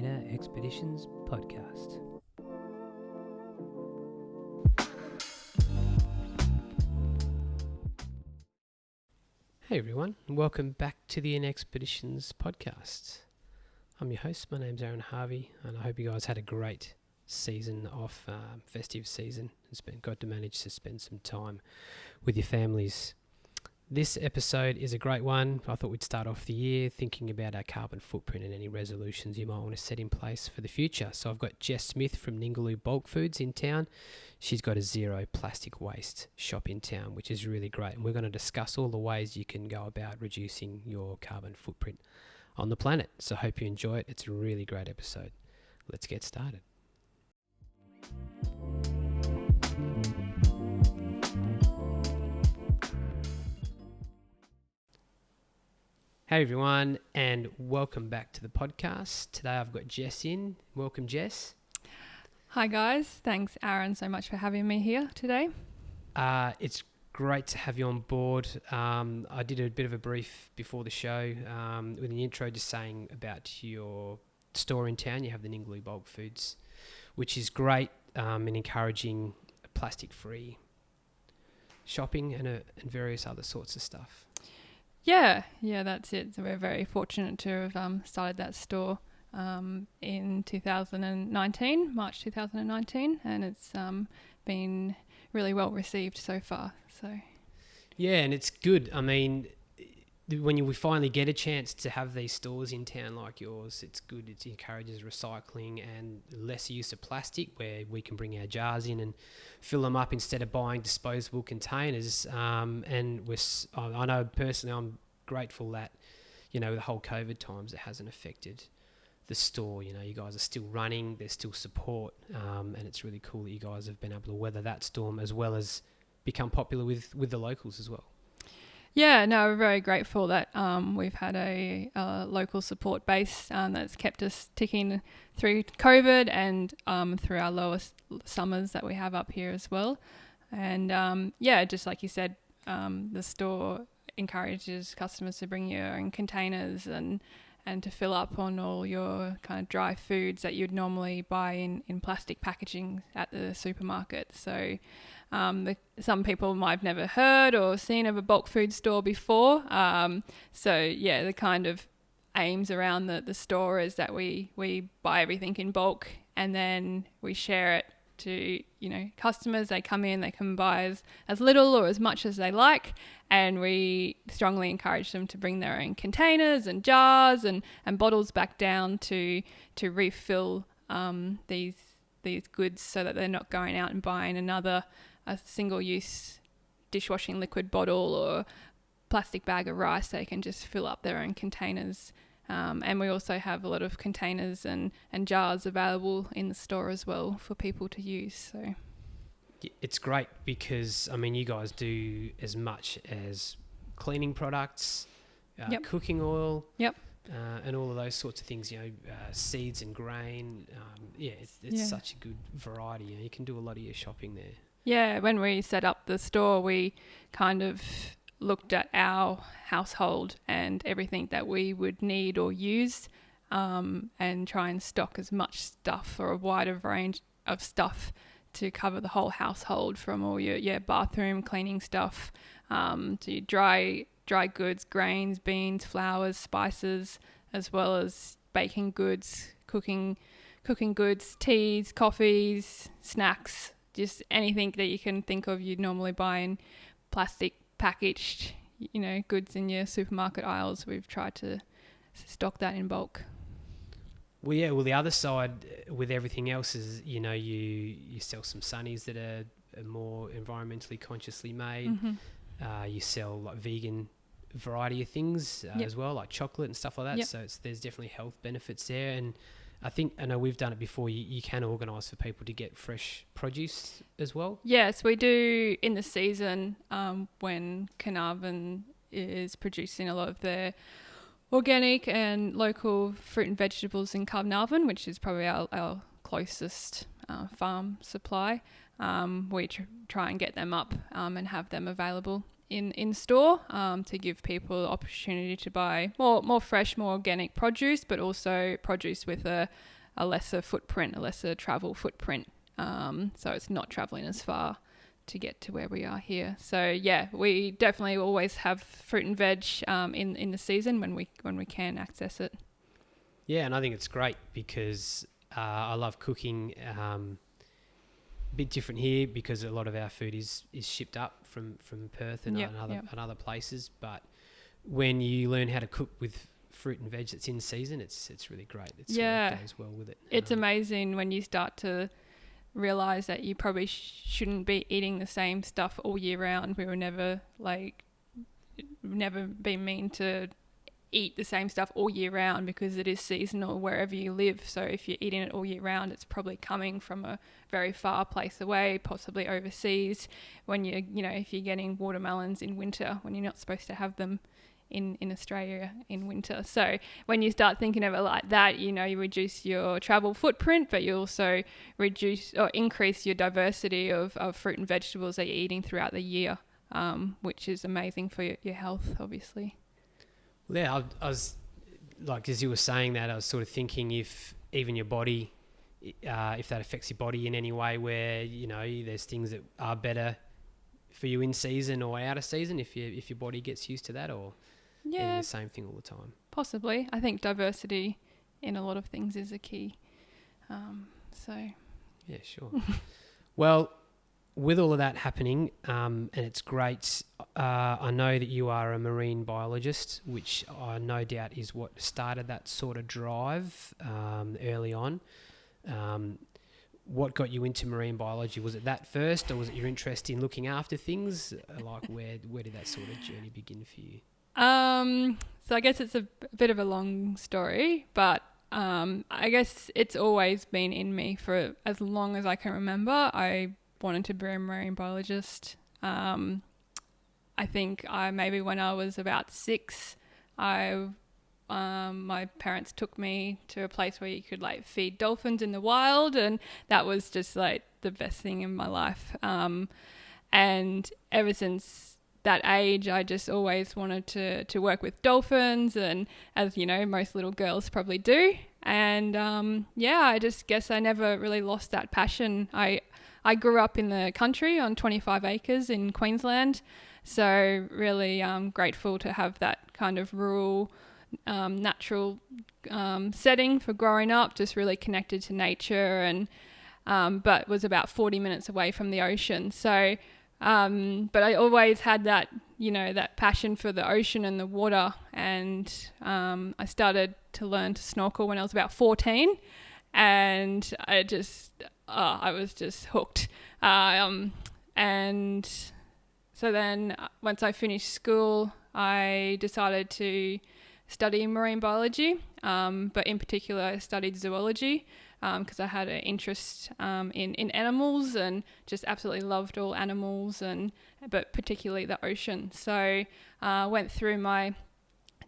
Inner Expeditions podcast. Hey everyone, and welcome back to the Inner Expeditions podcast. I'm your host, my name's Aaron Harvey, and I hope you guys had a great season off, festive season, and got to manage to spend some time with your families. This episode is a great one. I thought we'd start off the year thinking about our carbon footprint and any resolutions you might want to set in place for the future. So I've got Jess Smith from Ningaloo Bulk Foods in town. She's got a zero plastic waste shop in town, which is really great. And we're going to discuss all the ways you can go about reducing your carbon footprint on the planet. So I hope you enjoy it. It's a really great episode. Let's get started. Hey everyone, and welcome back to the podcast. Today I've got Jess in. Welcome, Jess. Hi guys, thanks Aaron so much for having me here today. It's great to have you on board. I did a bit of a brief before the show with an intro just saying about your store in town. You have the Ningaloo Bulk Foods, which is great in encouraging plastic-free shopping and various other sorts of stuff. Yeah, that's it. So we're very fortunate to have started that store in 2019, March 2019, and it's been really well received so far. So yeah, and it's good. I mean, when we finally get a chance to have these stores in town like yours, it's good. It encourages recycling and less use of plastic, where we can bring our jars in and fill them up instead of buying disposable containers. And I know personally, I'm grateful that, you know, the whole COVID times, it hasn't affected the store. You know, you guys are still running, there's still support, and it's really cool that you guys have been able to weather that storm as well as become popular with the locals as well. yeah, no, we're very grateful that we've had a local support base that's kept us ticking through COVID and through our lowest summers that we have up here as well. And just like you said, the store encourages customers to bring your own containers and to fill up on all your kind of dry foods that you'd normally buy in plastic packaging at the supermarket. So some people might have never heard or seen of a bulk food store before. The kind of aims around the store is that we buy everything in bulk and then we share it to, you know, customers. They come in, they can buy as little or as much as they like, and we strongly encourage them to bring their own containers and jars and bottles back down to refill these goods, so that they're not going out and buying a single-use dishwashing liquid bottle or plastic bag of rice. They can just fill up their own containers. And we also have a lot of containers and jars available in the store as well for people to use. So it's great because, I mean, you guys do as much as cleaning products, cooking oil, and all of those sorts of things, you know, seeds and grain. It's such a good variety. You know, you can do a lot of your shopping there. Yeah, when we set up the store, we kind of looked at our household and everything that we would need or use, and try and stock as much stuff or a wider range of stuff to cover the whole household, from all your bathroom cleaning stuff to dry goods, grains, beans, flours, spices, as well as baking goods, cooking goods, teas, coffees, snacks, just anything that you can think of you'd normally buy in plastic packaged, you know, goods in your supermarket aisles. We've tried to stock that in bulk. Well, the other side with everything else is, you know, you sell some sunnies that are more environmentally consciously made. Mm-hmm. You sell like vegan variety of things as well, like chocolate and stuff like that. Yep. So there's definitely health benefits there. And I know we've done it before. You can organise for people to get fresh produce as well. Yes, we do in the season when Carnarvon is producing a lot of their organic and local fruit and vegetables in Carnarvon, which is probably our closest farm supply. We try and get them up and have them available in store to give people the opportunity to buy more fresh, more organic produce, but also produce with a a lesser footprint, a lesser travel footprint. So it's not traveling as far to get to where we are here. So yeah, we definitely always have fruit and veg in the season when we can access it. Yeah, and I think it's great because I love cooking. A bit different here because a lot of our food is shipped up from Perth and other places. But when you learn how to cook with fruit and veg that's in season, it's really great. It goes well with it. It's amazing when you start to realise that you probably shouldn't be eating the same stuff all year round. We were never been mean to eat the same stuff all year round because it is seasonal wherever you live. So if you're eating it all year round, it's probably coming from a very far place away, possibly overseas. When if you're getting watermelons in winter when you're not supposed to have them in Australia in winter. So when you start thinking of it like that, you reduce your travel footprint, but you also reduce or increase your diversity of fruit and vegetables that you're eating throughout the year, which is amazing for your health, obviously. Yeah, I was, like, as you were saying that, I was sort of thinking if even your body, if that affects your body in any way where, there's things that are better for you in season or out of season, if your body gets used to that, or eating the same thing all the time. Possibly. I think diversity in a lot of things is a key. Yeah, sure. Well, with all of that happening, and it's great, I know that you are a marine biologist, which I no doubt is what started that sort of drive early on. What got you into marine biology? Was it that first, or was it your interest in looking after things? Like, where did that sort of journey begin for you? So I guess it's a bit of a long story, but I guess it's always been in me for as long as I can remember. I wanted to be a marine biologist. I think maybe when I was about 6, my parents took me to a place where you could feed dolphins in the wild, and that was just the best thing in my life. And ever since that age, I just always wanted to work with dolphins, and as most little girls probably do. And I just guess I never really lost that passion. I grew up in the country on 25 acres in Queensland, so really grateful to have that kind of rural, natural setting for growing up, just really connected to nature, and but was about 40 minutes away from the ocean. So, but I always had that, that passion for the ocean and the water, and I started to learn to snorkel when I was about 14, and I was just hooked. And so then once I finished school, I decided to study marine biology, but in particular I studied zoology because I had an interest in animals and just absolutely loved all animals, but particularly the ocean. So I went through my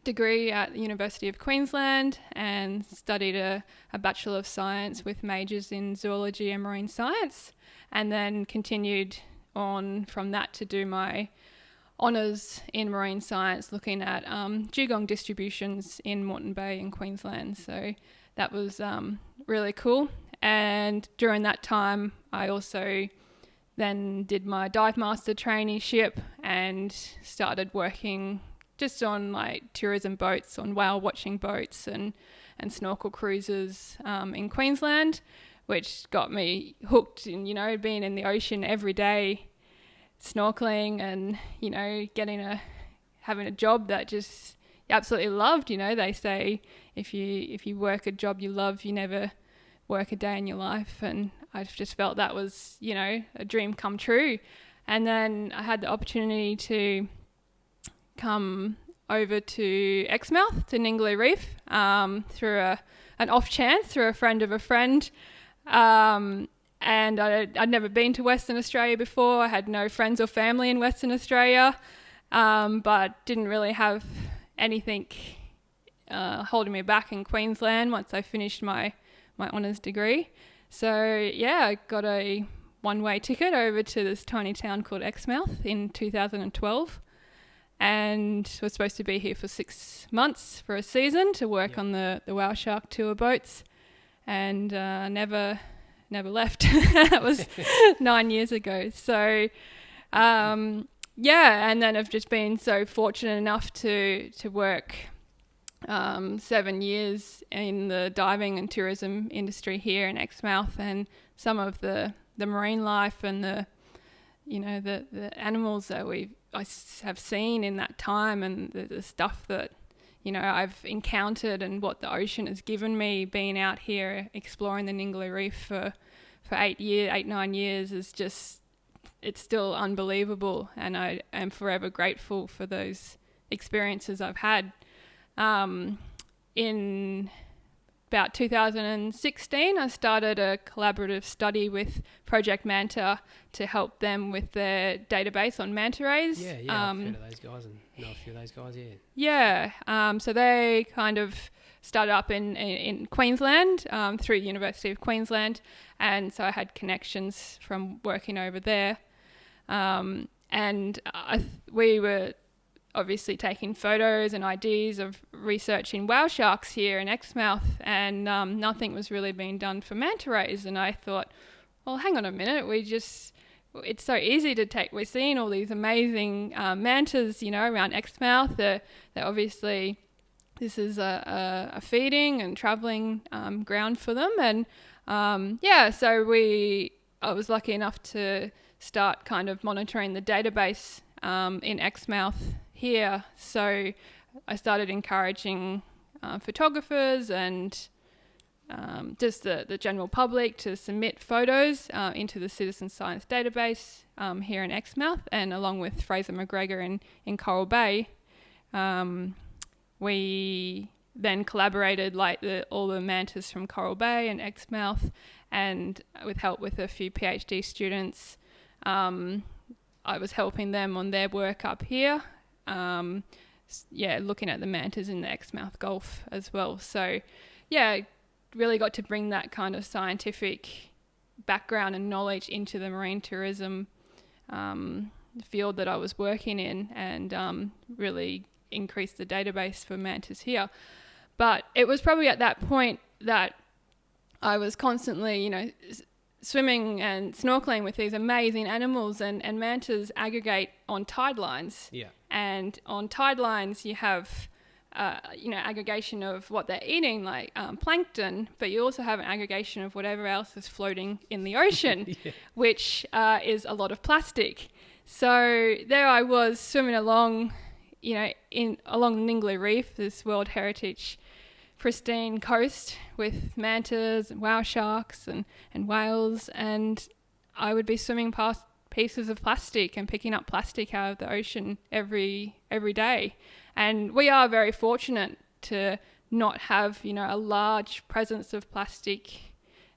degree at the University of Queensland and studied a Bachelor of Science with majors in zoology and marine science, and then continued on from that to do my honours in marine science, looking at dugong distributions in Moreton Bay in Queensland. So that was really cool. And during that time, I also then did my dive master traineeship and started working just on tourism boats, on whale watching boats and snorkel cruises in Queensland, which got me hooked in, being in the ocean every day, snorkeling and, having a job that just absolutely loved. They say if you work a job you love, you never work a day in your life. And I just felt that was, a dream come true. And then I had the opportunity to come over to Exmouth, to Ningaloo Reef, through an off chance, through a friend of a friend. And I'd never been to Western Australia before. I had no friends or family in Western Australia, but didn't really have anything holding me back in Queensland once I finished my honours degree. So yeah, I got a one-way ticket over to this tiny town called Exmouth in 2012, and was supposed to be here for 6 months for a season to work on the whale shark tour boats. and never left. That was 9 years ago. So and then I've just been so fortunate enough to work 7 years in the diving and tourism industry here in Exmouth, and some of the marine life and the animals that I have seen in that time, and the stuff that I've encountered, and what the ocean has given me being out here exploring the Ningaloo Reef for 9 years is just, it's still unbelievable, and I am forever grateful for those experiences I've had. In about 2016, I started a collaborative study with Project Manta to help them with their database on manta rays. Yeah, I've heard of those guys and know a few of those guys, So they kind of started up in Queensland through the University of Queensland, and so I had connections from working over there. We were obviously taking photos and IDs of researching whale sharks here in Exmouth, and nothing was really being done for manta rays. And I thought, well, hang on a minute, it's so easy to take. We're seeing all these amazing mantas, around Exmouth. They're obviously, this is a feeding and travelling ground for them. And I was lucky enough to start kind of monitoring the database in Exmouth here. So I started encouraging photographers and just the general public to submit photos into the Citizen Science Database here in Exmouth, and along with Fraser McGregor in Coral Bay. We then collaborated all the mantas from Coral Bay and Exmouth, and with help with a few PhD students, I was helping them on their work up here, looking at the mantas in the Exmouth Gulf as well. So, really got to bring that kind of scientific background and knowledge into the marine tourism field that I was working in, and really increased the database for mantas here. But it was probably at that point that I was constantly, swimming and snorkeling with these amazing animals, and mantas aggregate on tide lines. Yeah. And on tide lines you have, aggregation of what they're eating, like plankton, but you also have an aggregation of whatever else is floating in the ocean, which is a lot of plastic. So there I was swimming along, along the Ningaloo Reef, this World Heritage pristine coast with mantas and whale sharks and whales, and I would be swimming past pieces of plastic and picking up plastic out of the ocean every day. And we are very fortunate to not have, a large presence of plastic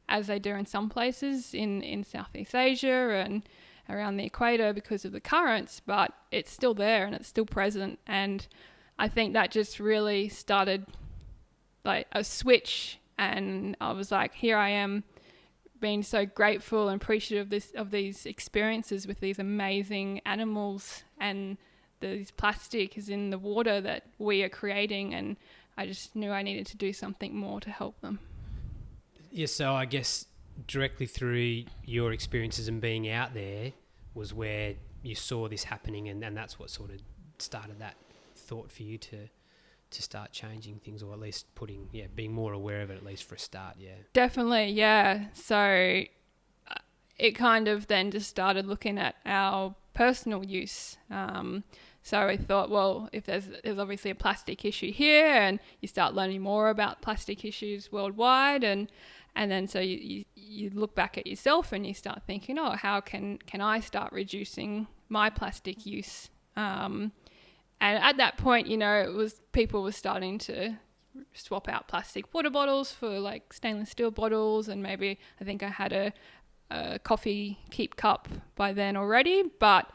as they do in some places in Southeast Asia and around the equator because of the currents, but it's still there and it's still present. And I think that just really started like a switch, and I was like, here I am being so grateful and appreciative of these experiences with these amazing animals, and these plastic is in the water that we are creating, and I just knew I needed to do something more to help them. Yeah, so I guess directly through your experiences and being out there was where you saw this happening, and that's what sort of started that thought for you to start changing things, or at least being more aware of it, at least for a start. Definitely. So it kind of then just started looking at our personal use. So I thought, well, if there's obviously a plastic issue here, and you start learning more about plastic issues worldwide, and then so you look back at yourself and you start thinking, how can I start reducing my plastic use? And at that point, people were starting to swap out plastic water bottles for like stainless steel bottles, and maybe I think I had a coffee keep cup by then already. But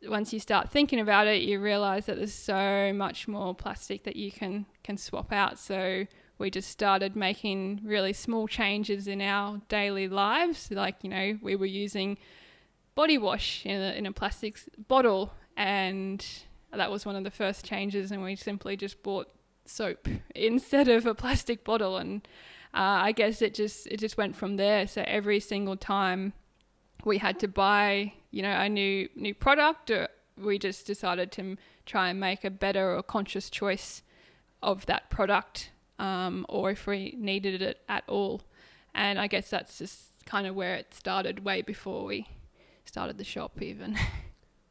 once you start thinking about it, you realize that there's so much more plastic that you can swap out. So we just started making really small changes in our daily lives. Like, we were using body wash in a plastic bottle, and that was one of the first changes, and we simply just bought soap instead of a plastic bottle. And I guess it just went from there. So every single time we had to buy, a new product, we just decided to try and make a better or conscious choice of that product, or if we needed it at all. And I guess that's just kind of where it started, way before we started the shop even.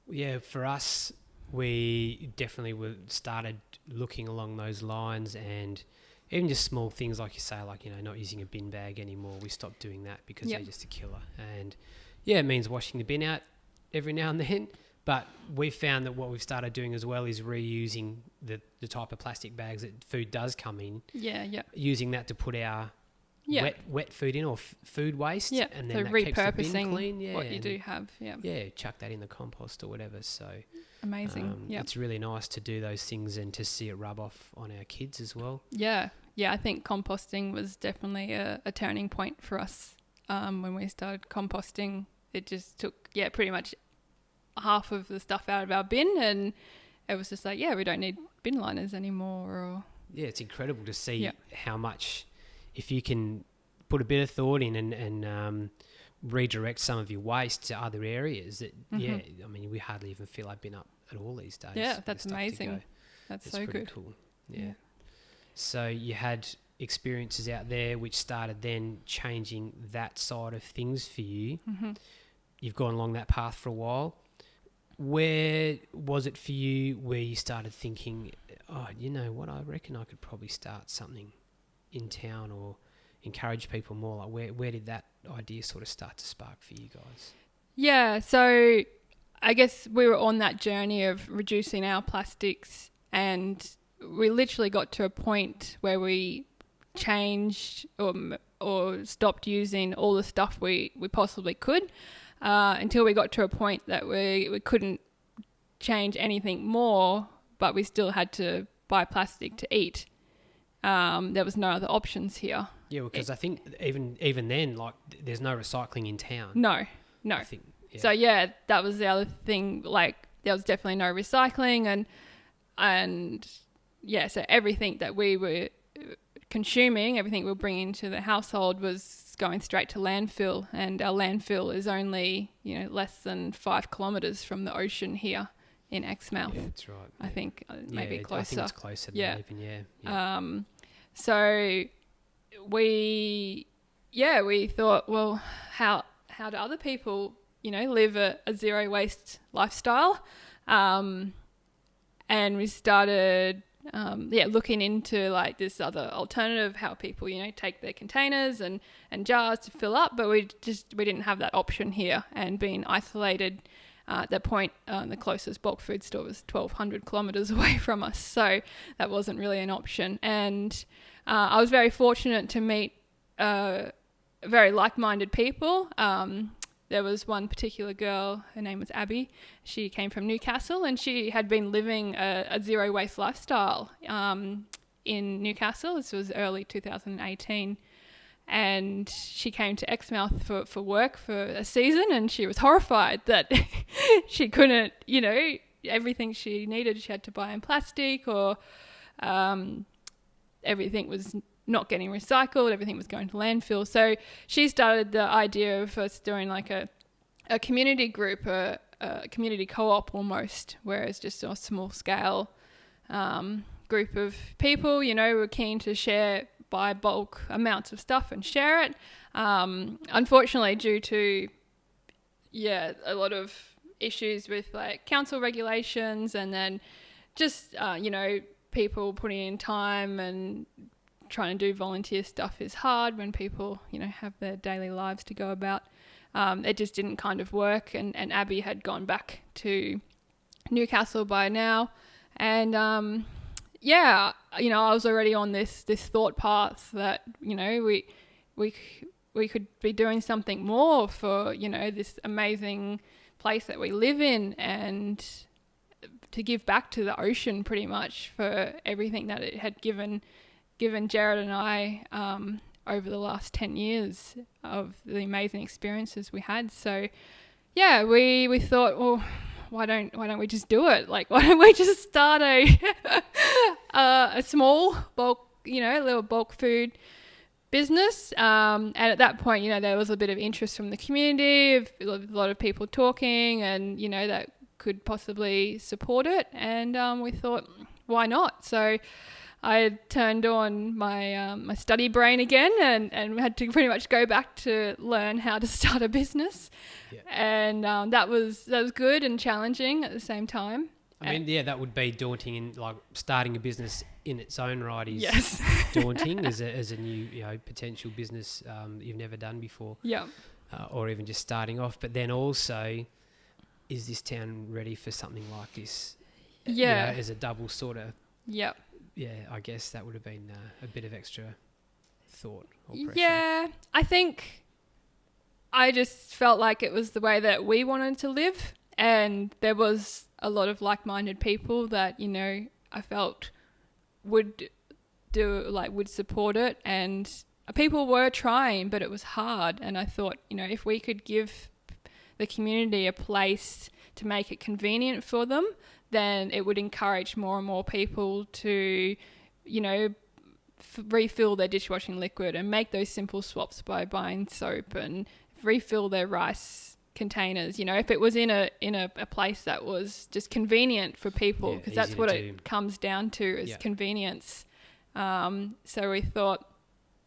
Yeah, for us, we definitely started looking along those lines, and even just small things like you say, like, not using a bin bag anymore. We stopped doing that because they're just a killer. And yeah, it means washing the bin out every now and then. But we found that what we've started doing as well is reusing the type of plastic bags that food does come in. Yeah. Using that to put our wet food in, or food waste. Yeah, and then so that repurposing keeps the bin clean. Yeah, what you do have. Yeah. Yeah, chuck that in the compost or whatever. So amazing. It's really nice to do those things and to see it rub off on our kids as well. Yeah. I think composting was definitely a turning point for us. When we started composting, it just took pretty much half of the stuff out of our bin, and it was just like, we don't need bin liners anymore. It's incredible to see how much, if you can put a bit of thought in and redirect some of your waste to other areas, that I mean, we hardly even feel like bin up at all these days. Yeah, that's amazing. That's so good. Cool. Yeah. So you had experiences out there which started then changing that side of things for you. Mm-hmm. You've gone along that path for a while. Where was it for you where you started thinking, oh, you know what, I reckon I could probably start something in town or encourage people more? Like where did that idea sort of start to spark for you guys? Yeah, so I guess we were on that journey of reducing our plastics, and we literally got to a point where we changed or stopped using all the stuff we possibly could, until we got to a point that we couldn't change anything more, but we still had to buy plastic to eat. There was no other options here. Yeah, because I think even then, like, there's no recycling in town. No. I think, So that was the other thing. Like, there was definitely no recycling, and so everything that we were consuming, everything we were bringing into the household was going straight to landfill, and our landfill is only less than 5 kilometres from the ocean here in Exmouth. Yeah, that's right. I think maybe closer. I think it's closer than that even. Yeah. So we thought, well, how do other people live a zero waste lifestyle? And we started looking into like this other alternative, how people take their containers and jars to fill up, but we didn't have that option here, and being isolated at that point, the closest bulk food store was 1,200 kilometres away from us, so that wasn't really an option. And I was very fortunate to meet very like-minded people. There was one particular girl, her name was Abby. She came from Newcastle, and she had been living a zero waste lifestyle in Newcastle. This was early 2018. And she came to Exmouth for work for a season, and she was horrified that she couldn't, everything she needed she had to buy in plastic, or everything was not getting recycled, everything was going to landfill. So she started the idea of us doing like a community group, a community co-op almost, where it's just a small scale group of people, were keen to buy bulk amounts of stuff and share it. Unfortunately, due to a lot of issues with like council regulations, and then just people putting in time and trying to do volunteer stuff is hard when people, have their daily lives to go about. It just didn't kind of work. And Abby had gone back to Newcastle by now. And, I was already on this thought path that, we could be doing something more for, this amazing place that we live in, and to give back to the ocean pretty much for everything that it had given Jared and I over the last 10 years of the amazing experiences we had. So we thought, well, why don't we just do it? Like, why don't we just start a small bulk, little bulk food business. And at that point, there was a bit of interest from the community, a lot of people talking, and that could possibly support it. And we thought, why not? So I turned on my my study brain again, and had to pretty much go back to learn how to start a business. Yeah. And that was good and challenging at the same time. I mean, yeah, that would be daunting, and like starting a business in its own right is yes. daunting as a new potential business that you've never done before. Yeah. Or even just starting off, but then also, is this town ready for something like this? Yeah. As a double sort of. Yep. Yeah, I guess that would have been a bit of extra thought or pressure. Yeah, I think I just felt like it was the way that we wanted to live, and there was a lot of like-minded people that I felt would support it, and people were trying, but it was hard. And I thought, if we could give the community a place to make it convenient for them, then it would encourage more and more people to, refill their dishwashing liquid and make those simple swaps by buying soap and refill their rice containers. If it was in a place that was just convenient for people, because that's what it comes down to is convenience. So we thought,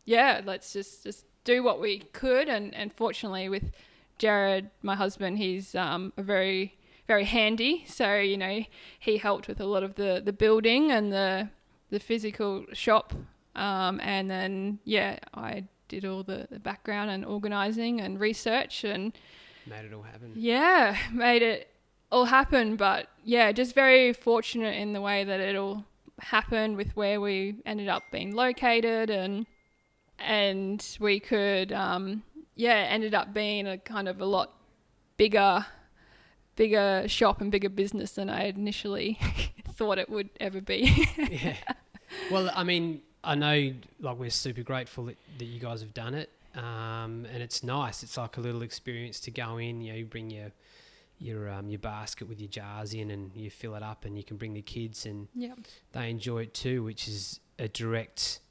let's just do what we could. And fortunately with Jared, my husband, he's a very, very handy. So, he helped with a lot of the building and the physical shop. And then, I did all the background and organising and research and made it all happen. Yeah, made it all happen. But just very fortunate in the way that it all happened with where we ended up being located, and we could, ended up being a kind of a lot bigger shop and bigger business than I initially thought it would ever be. Yeah. Well, I mean, I know we're super grateful that you guys have done it. And it's nice. It's like a little experience to go in, you bring your basket with your jars in and you fill it up, and you can bring the kids and they enjoy it too, which is a direct,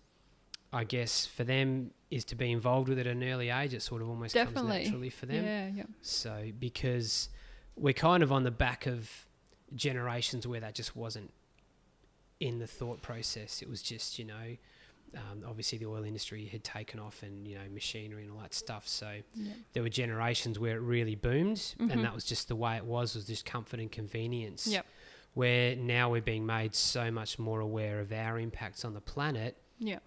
I guess, for them is to be involved with it at an early age. It sort of almost comes naturally for them. Yeah. So because we're kind of on the back of generations where that just wasn't in the thought process. It was just, obviously the oil industry had taken off, and, machinery and all that stuff. So there were generations where it really boomed, and that was just the way it was just comfort and convenience. Yep. Where now we're being made so much more aware of our impacts on the planet. Yeah.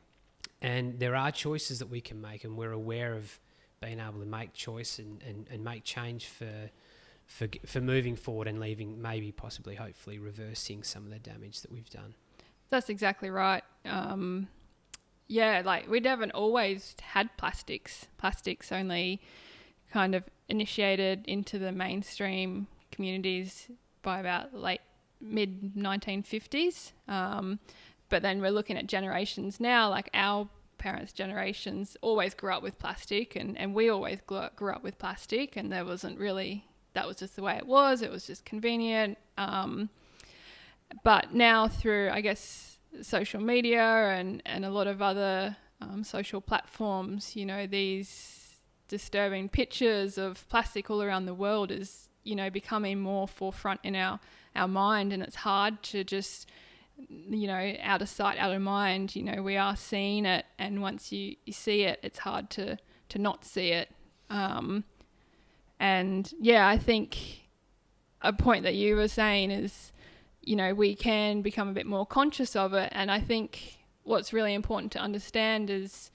And there are choices that we can make, and we're aware of being able to make choice and make change for moving forward and leaving, maybe possibly, hopefully reversing some of the damage that we've done. That's exactly right. We haven't always had plastics. Plastics only kind of initiated into the mainstream communities by about mid-1950s. But then we're looking at generations now, like our parents' generations always grew up with plastic, and we always grew up with plastic, and that was just the way it was. It was just convenient. But now through, I guess, social media and a lot of other social platforms, these disturbing pictures of plastic all around the world is, becoming more forefront in our mind, and it's hard to just, out of sight, out of mind. We are seeing it, and once you see it, it's hard to not see it. And I think a point that you were saying is, we can become a bit more conscious of it. And I think what's really important to understand is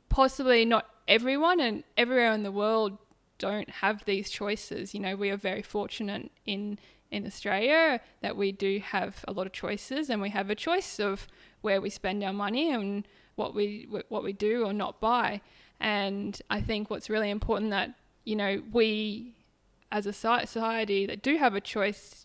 possibly not everyone and everywhere in the world don't have these choices. We are very fortunate in Australia that we do have a lot of choices, and we have a choice of where we spend our money and what we do or not buy. And I think what's really important that, we as a society that do have a choice,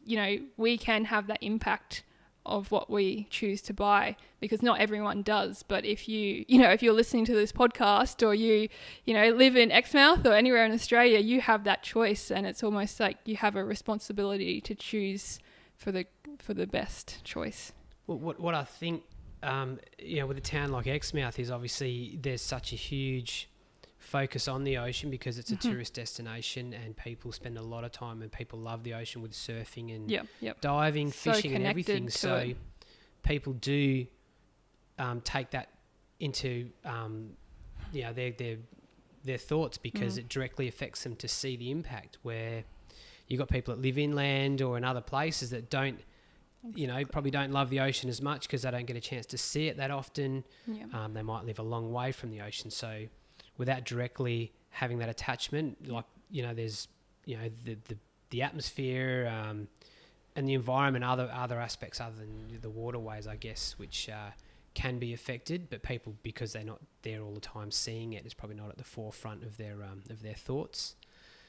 we can have that impact of what we choose to buy, because not everyone does. But if if you're listening to this podcast, or you live in Exmouth or anywhere in Australia, you have that choice, and it's almost like you have a responsibility to choose for the best choice. Well, what I think with a town like Exmouth is obviously there's such a huge focus on the ocean because it's a tourist destination and people spend a lot of time and people love the ocean with surfing and diving, fishing and everything. So people do take that into their thoughts because it directly affects them to see the impact, where you've got people that live inland or in other places that don't, probably don't love the ocean as much because they don't get a chance to see it that often. They might live a long way from the ocean. So without directly having that attachment, there's, the atmosphere and the environment, other aspects other than the waterways, I guess, which can be affected, but people, because they're not there all the time seeing it, it's probably not at the forefront of their thoughts.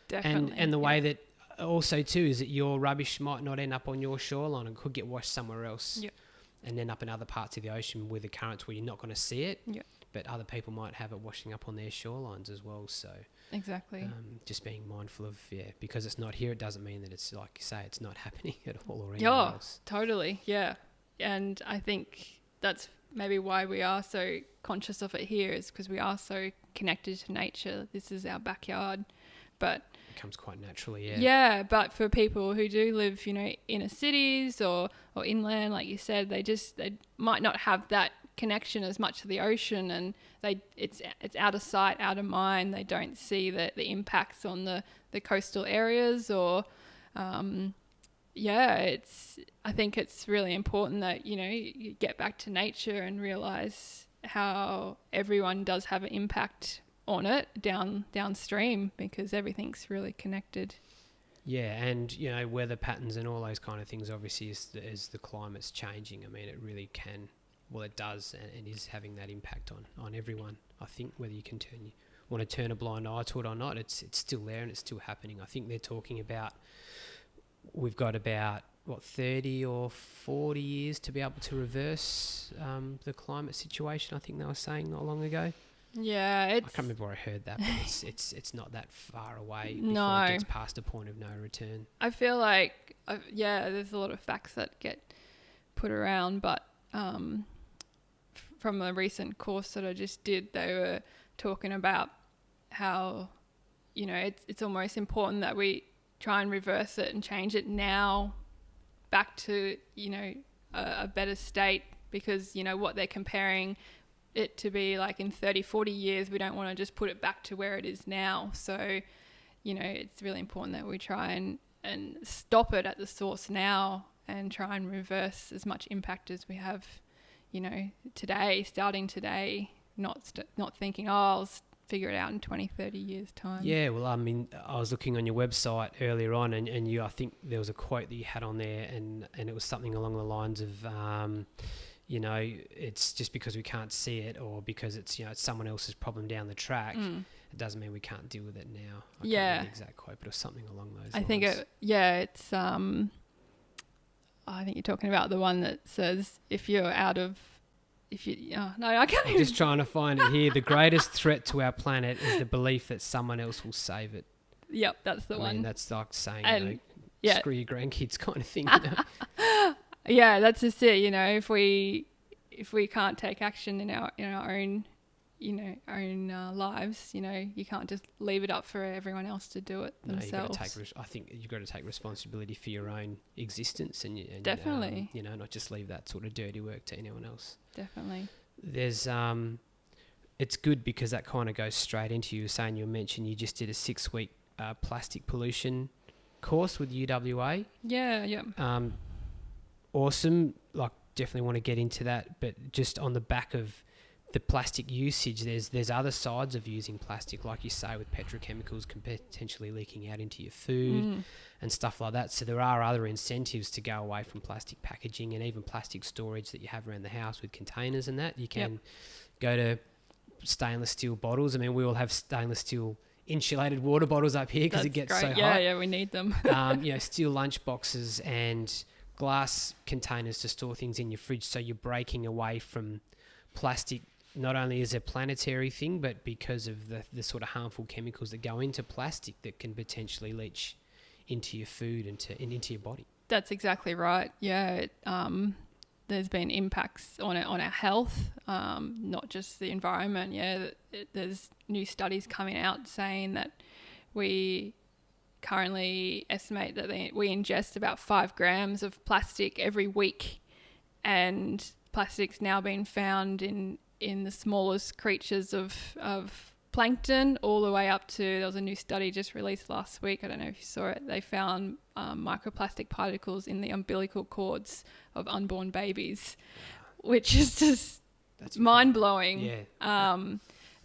Definitely. And the way that also too is that your rubbish might not end up on your shoreline and could get washed somewhere else and end up in other parts of the ocean with the currents where you're not going to see it, but other people might have it washing up on their shorelines as well. So exactly, just being mindful of, because it's not here, it doesn't mean that it's, like you say, it's not happening at all or anywhere else. Totally, and I think that's maybe why we are so conscious of it here, is because we are so connected to nature. This is our backyard, but it comes quite naturally. But for people who do live, inner cities or inland, like you said, they might not have that connection as much to the ocean, and it's out of sight, out of mind. They don't see the impacts on the coastal areas, or I think it's really important that, you get back to nature and realize how everyone does have an impact on it downstream, because everything's really connected. Yeah, and, weather patterns and all those kind of things, obviously, as the climate's changing, I mean, it really can, well, it does and is having that impact on everyone. I think whether you want to turn a blind eye to it or not, it's still there and it's still happening. I think they're talking about, we've got about 30 or 40 years to be able to reverse the climate situation. I think they were saying not long ago. Yeah, I can't remember where I heard that, but it's not that far away before it gets past a point of no return. I feel like there's a lot of facts that get put around, but from a recent course that I just did, they were talking about how it's almost important that we try and reverse it and change it now back to a better state, because what they're comparing it to be like in 30-40 years, we don't want to just put it back to where it is now. So it's really important that we try and stop it at the source now and try and reverse as much impact as we have starting today, not thinking I'll figure it out in 20-30 years time. Yeah, well, I mean, I was looking on your website earlier on, and I think there was a quote that you had on there, and it was something along the lines of it's just because we can't see it, or because it's it's someone else's problem down the track, it doesn't mean we can't deal with it now. I can't remember the exact quote, but it was something along those lines. I think it's I think you're talking about the one that says I can't. I'm just trying to find it here. The greatest threat to our planet is the belief that someone else will save it. Yep, that's the one. I mean, that's like saying, screw your grandkids kind of thing. Yeah, that's just it. If we can't take action in our own lives, you can't just leave it up for everyone else to do it themselves. I think you've got to take responsibility for your own existence, and definitely, not just leave that sort of dirty work to anyone else. Definitely. There's it's good because that kind of goes straight into, you mentioned you just did a 6-week plastic pollution course with UWA. Yeah. Awesome. Like, definitely want to get into that, but just on the back of the plastic usage, there's other sides of using plastic, like you say, with petrochemicals potentially leaking out into your food and stuff like that. So there are other incentives to go away from plastic packaging and even plastic storage that you have around the house with containers and that. You can go to stainless steel bottles. I mean, we all have stainless steel insulated water bottles up here because it gets so hot. Yeah, we need them. Steel lunch boxes and glass containers to store things in your fridge. So you're breaking away from plastic, not only as a planetary thing, but because of the sort of harmful chemicals that go into plastic that can potentially leach into your food and into your body. That's exactly right. Yeah. there's been impacts on our health, not just the environment. There's new studies coming out saying that we currently estimate that we ingest about 5 grams of plastic every week, and plastic's now been found in the smallest creatures of plankton, all the way up to, there was a new study just released last week, I don't know if you saw it, they found microplastic particles in the umbilical cords of unborn babies, which is just mind-blowing. Yeah.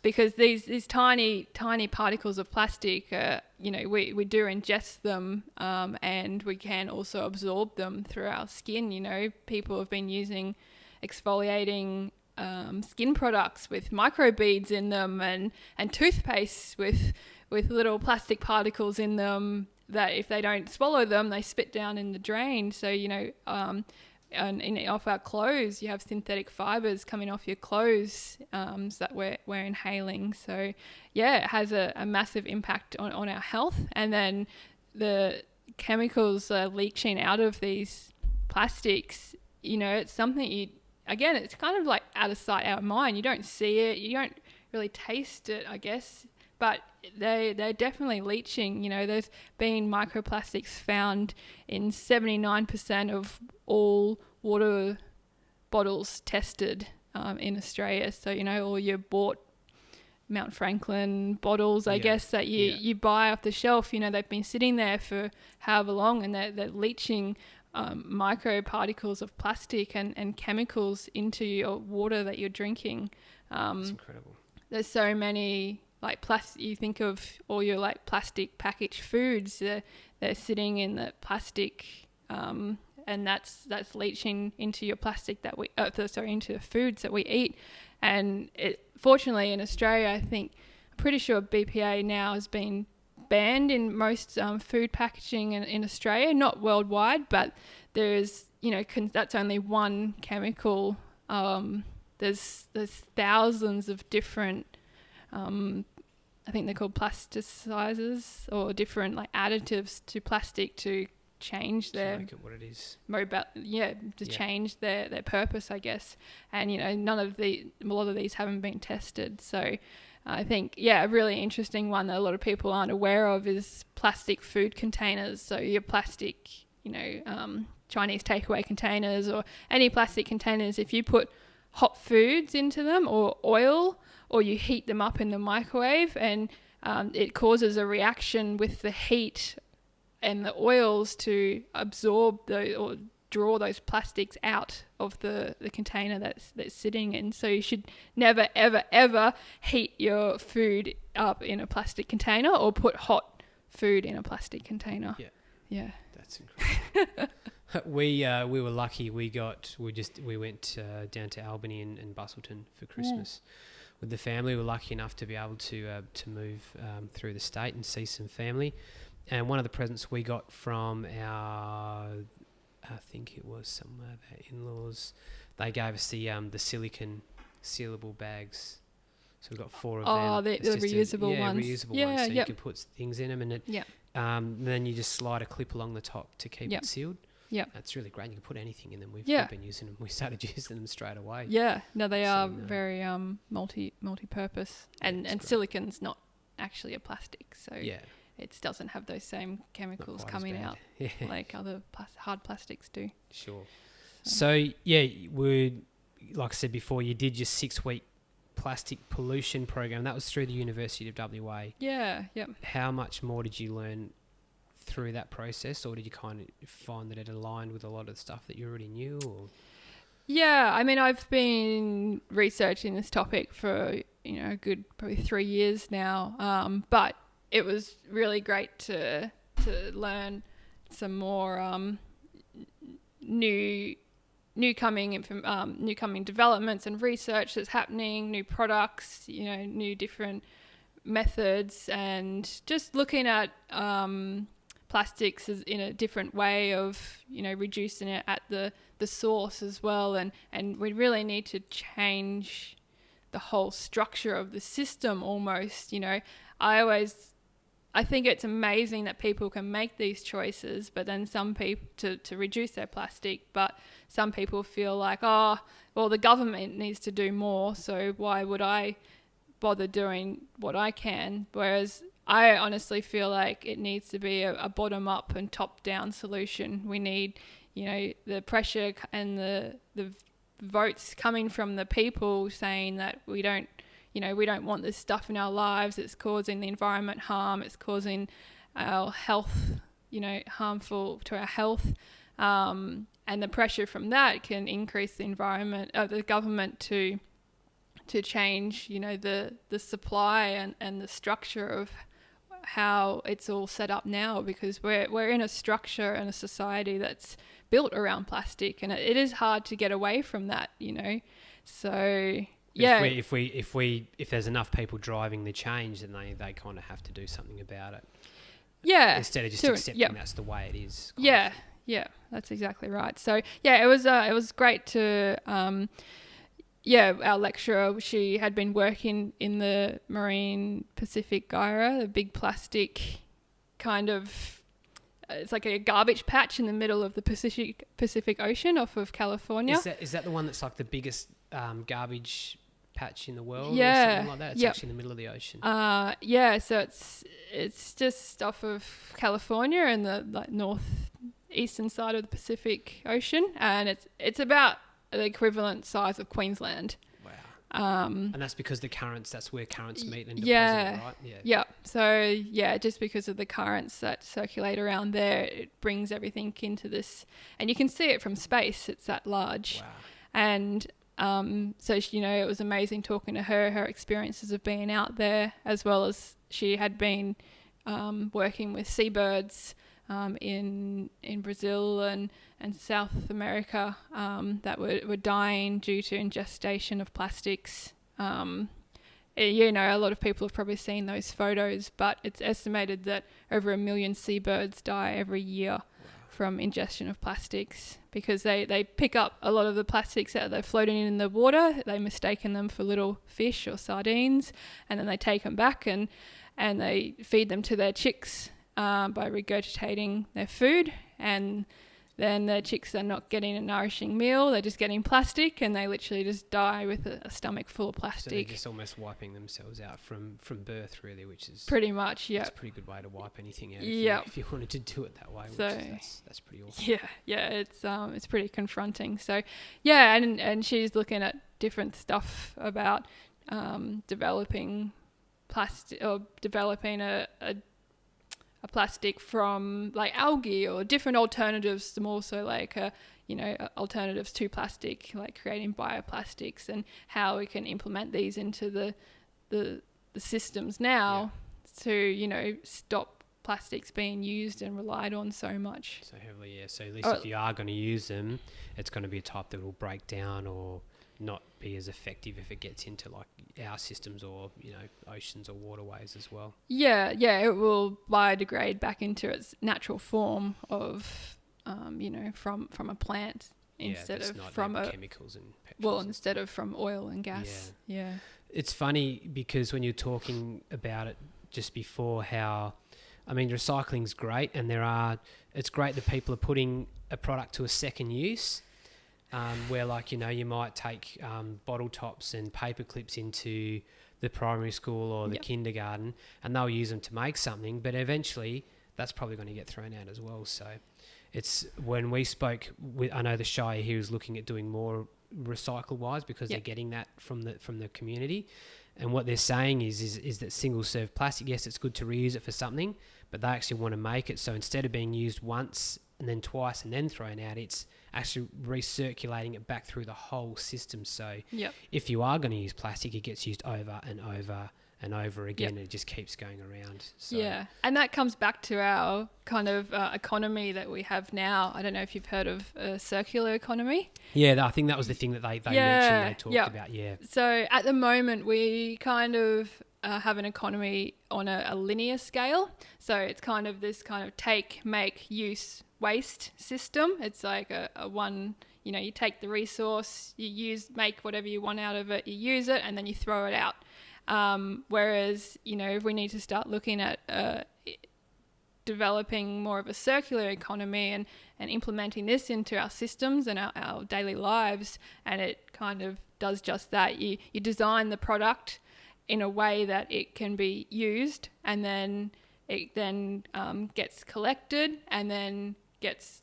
Because these tiny particles of plastic, we do ingest them, and we can also absorb them through our skin. People have been using exfoliating skin products with microbeads in them, and toothpaste with little plastic particles in them that if they don't swallow them, they spit down in the drain. So, and off our clothes, you have synthetic fibers coming off your clothes that we're inhaling. So, it has a massive impact on our health. And then the chemicals are leaching out of these plastics. It's something it's kind of like out of sight, out of mind. You don't see it. You don't really taste it, I guess. But they're definitely leaching. There's been microplastics found in 79% of all water bottles tested in Australia. So, all your bought Mount Franklin bottles, I guess, that you buy off the shelf, they've been sitting there for however long, and they're leaching microparticles of plastic and chemicals into your water that you're drinking. It's incredible. There's so many... you think of all your plastic packaged foods, they're sitting in the plastic, and that's leaching into your plastic into the foods that we eat. And fortunately in Australia, I'm pretty sure BPA now has been banned in most food packaging in Australia, not worldwide, but there's, that's only one chemical. There's thousands of different I think they're called plasticizers, or different additives to plastic to change their... To make it what it is. Change their purpose, I guess. And, a lot of these haven't been tested. So I think, a really interesting one that a lot of people aren't aware of is plastic food containers. So your plastic, Chinese takeaway containers or any plastic containers, if you put hot foods into them or oil, or you heat them up in the microwave, and it causes a reaction with the heat and the oils to absorb or draw those plastics out of the container that's sitting in. So you should never, ever, ever heat your food up in a plastic container or put hot food in a plastic container. Yeah. That's incredible. We were lucky. We went down to Albany and Bustleton for Christmas. With the family. We were lucky enough to be able to move through the state and see some family. And one of the presents we got from our, I think it was somewhere, their in-laws, they gave us the silicone sealable bags. So we got 4 of them. Oh, the reusable ones. Reusable ones. So you can put things in them, and then you just slide a clip along the top to keep it sealed. Yeah, that's really great. You can put anything in them. We've been using them. We started using them straight away. Yeah, no, they are very multi-purpose, and silicon's not actually a plastic, so it doesn't have those same chemicals coming out like other hard plastics do. Sure. So like I said before, you did your 6-week plastic pollution program. That was through the University of WA. Yeah. How much more did you learn through that process, or did you kind of find that it aligned with a lot of the stuff that you already knew? Or? Yeah, I mean, I've been researching this topic for a good probably 3 years now, but it was really great to learn some more new coming developments and research that's happening, new products, new different methods, and just looking at plastics is in a different way of reducing it at the source as well, and we really need to change the whole structure of the system almost. I always I think it's amazing that people can make these choices, but then some people to reduce their plastic, but some people feel like, oh, well, the government needs to do more, so why would I bother doing what I can? Whereas I honestly feel like it needs to be a bottom up and top down solution. We need, the pressure and the votes coming from the people saying that we don't want this stuff in our lives. It's causing the environment harm. It's causing our health, harmful to our health. And the pressure from that can increase the government to change, the supply and the structure of how it's all set up now, because we're in a structure and a society that's built around plastic, and it is hard to get away from that, So yeah, if there's enough people driving the change, then they kind of have to do something about it. Yeah, instead of just accepting that's the way it is. Yeah, that's exactly right. So yeah, it was great to our lecturer, she had been working in the marine Pacific Gyre, a big plastic kind of, it's like a garbage patch in the middle of the Pacific Ocean off of California. Is that the one that's like the biggest garbage patch in the world, yeah, or something like that? It's actually in the middle of the ocean. So it's just off of California and the northeastern side of the Pacific Ocean, and it's about the equivalent size of Queensland. Wow. And that's because that's where currents meet and deposit, right? Yeah. So just because of the currents that circulate around there, it brings everything into this, and you can see it from space. It's that large. Wow. And so it was amazing talking to her experiences of being out there, as well as she had been working with seabirds in Brazil and South America that were dying due to ingestion of plastics. A lot of people have probably seen those photos, but it's estimated that over 1 million seabirds die every year from ingestion of plastics, because they pick up a lot of the plastics that they're floating in the water. They mistaken them for little fish or sardines, and then they take them back and they feed them to their chicks by regurgitating their food, and then the chicks are not getting a nourishing meal, they're just getting plastic, and they literally just die with a stomach full of plastic. So they're just almost wiping themselves out from birth, really, which is pretty much, yeah. That's a pretty good way to wipe anything out if you wanted to do it that way. So that's pretty awesome. Yeah, it's pretty confronting. So yeah, and she's looking at different stuff about developing plastic, or developing a plastic from like algae, or different alternatives, more so like alternatives to plastic, like creating bioplastics, and how we can implement these into the systems now to stop plastics being used and relied on so much. So heavily, yeah. So at least if you are going to use them, it's going to be a type that will break down or not be as effective if it gets into like our systems or oceans or waterways as well. Yeah, it will biodegrade back into its natural form of from a plant instead of from chemicals and petrols. Instead of from oil and gas. Yeah. It's funny because when you're talking about it just before, recycling's great, and it's great that people are putting a product to a second use. Where you might take bottle tops and paper clips into the primary school or the kindergarten, and they'll use them to make something, but eventually that's probably going to get thrown out as well. So it's, when we spoke with, I know the Shire here is looking at doing more recycle wise, because they're getting that from the community, and what they're saying is that single serve plastic, yes, it's good to reuse it for something, but they actually want to make it so instead of being used once and then twice and then thrown out, it's actually recirculating it back through the whole system. So if you are going to use plastic, it gets used over and over and over again, and it just keeps going around. So. Yeah, and that comes back to our kind of economy that we have now. I don't know if you've heard of a circular economy. Yeah, I think that was the thing that they mentioned, they talked about, So at the moment, we kind of have an economy on a linear scale. So it's kind of this kind of take, make, use, waste system. It's like a one, you take the resource, you make whatever you want out of it, you use it, and then you throw it out. Whereas, if we need to start looking at developing more of a circular economy and implementing this into our systems and our daily lives, and it kind of does just that. You design the product in a way that it can be used, and then it then gets collected and then gets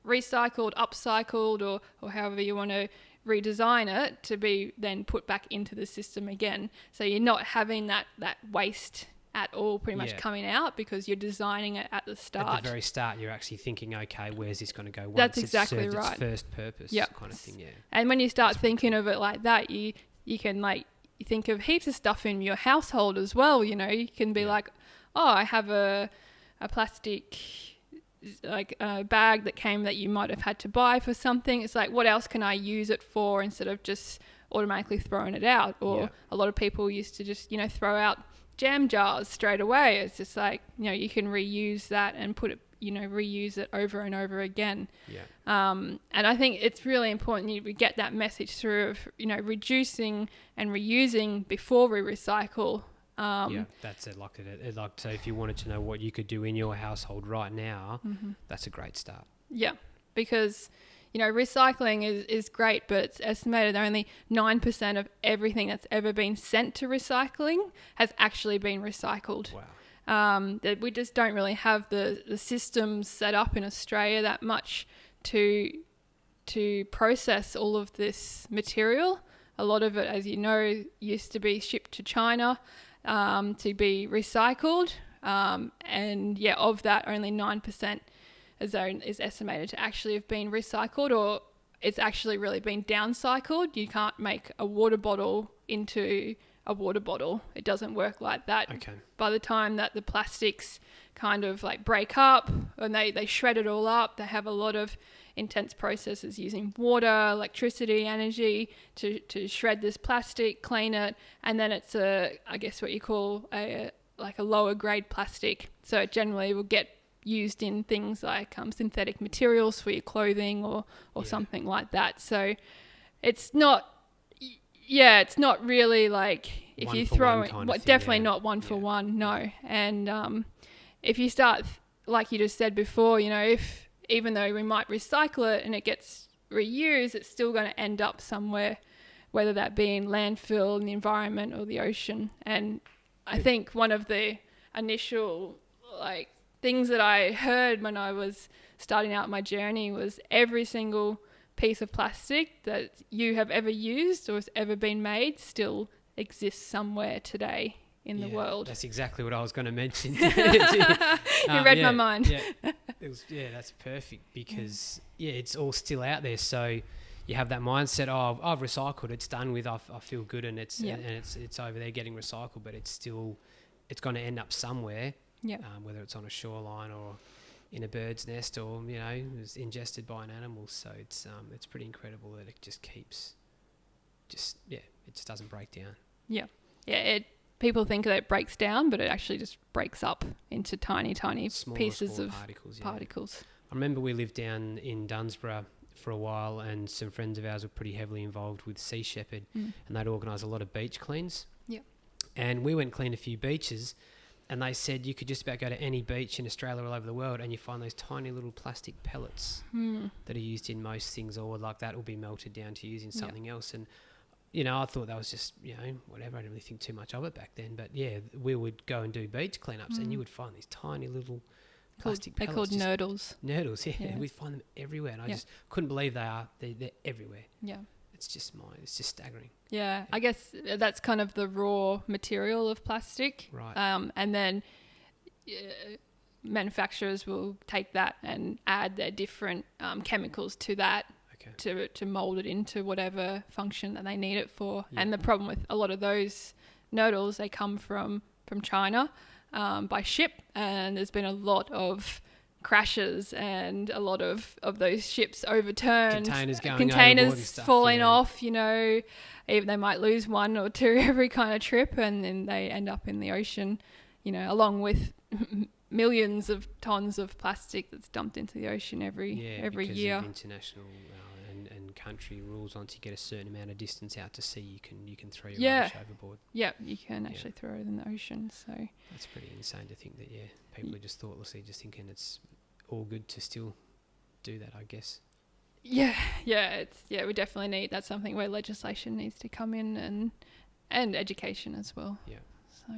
recycled, upcycled, or however you want to redesign it to be then put back into the system again. So you're not having that waste at all pretty much coming out, because you're designing it at the start. At the very start, you're actually thinking, okay, where's this going to go once That's exactly it's served right. its first purpose, kind of thing, yeah. And when you start thinking of it like that, you can like think of heaps of stuff in your household as well. You know, you can be like, oh, I have a plastic like a bag that you might have had to buy for something. It's like, what else can I use it for instead of just automatically throwing it out? Or a lot of people used to just, throw out jam jars straight away. It's just like, you can reuse that and put it, reuse it over and over again. And I think it's really important we get that message through of, reducing and reusing before we recycle. That's it. Like, so if you wanted to know what you could do in your household right now, that's a great start. Yeah, because recycling is great, but it's estimated only 9% of everything that's ever been sent to recycling has actually been recycled. Wow. That we just don't really have the systems set up in Australia that much to process all of this material. A lot of it, as you know, used to be shipped to China to be recycled. Of that, only 9% is estimated to actually have been recycled, or it's actually really been downcycled. You can't make a water bottle into a water bottle. It doesn't work like that. Okay. By the time that the plastics kind of like break up and they shred it all up, they have a lot of intense processes using water, electricity, energy to shred this plastic, clean it, and then it's what you call a lower grade plastic. So it generally will get used in things like synthetic materials for your clothing or something like that. So it's not really like if you throw it, definitely not one for one, no. And if you start, like you just said before, if even though we might recycle it and it gets reused, it's still going to end up somewhere, whether that be in landfill, in the environment, or the ocean. And I think one of the initial things that I heard when I was starting out my journey was every single piece of plastic that you have ever used or has ever been made still exists somewhere today in the world. That's exactly what I was going to mention. You read my mind. That's perfect, because it's all still out there. So you have that mindset of, I've recycled, it's done with, I feel good, and it's over there getting recycled, but it's going to end up somewhere. Whether it's on a shoreline or in a bird's nest, or it's ingested by an animal. So it's pretty incredible that it just keeps, it just doesn't break down. People think that it breaks down, but it actually just breaks up into tiny pieces of particles. I remember we lived down in Dunsborough for a while, and some friends of ours were pretty heavily involved with Sea Shepherd, and they'd organise a lot of beach cleans. And we went and cleaned a few beaches. And they said you could just about go to any beach in Australia, all over the world, and you find those tiny little plastic pellets that are used in most things, or like that will be melted down to use in something else. And, I thought that was just, whatever. I didn't really think too much of it back then. But, we would go and do beach cleanups, and you would find these tiny little plastic pellets. They're called nurdles. Nurdles, yeah. We'd find them everywhere. And I just couldn't believe they're everywhere. Yeah. It's just staggering. Yeah, I guess that's kind of the raw material of plastic. Right. And then manufacturers will take that and add their different chemicals to that to mold it into whatever function that they need it for. Yeah. And the problem with a lot of those nurdles, they come from China by ship, and there's been a lot of crashes and a lot of those ships overturned, containers falling off, even they might lose one or two every kind of trip, and then they end up in the ocean, along with millions of tons of plastic that's dumped into the ocean every year. Of international and country rules once you get a certain amount of distance out to sea, you can throw your Yeah. rubbish overboard. Yeah, you can actually throw it in the ocean. So That's pretty insane to think that, people are just thoughtlessly just thinking it's all good to still do that, I guess. yeah, we definitely need, that's something where legislation needs to come in, and education as well. Yeah. So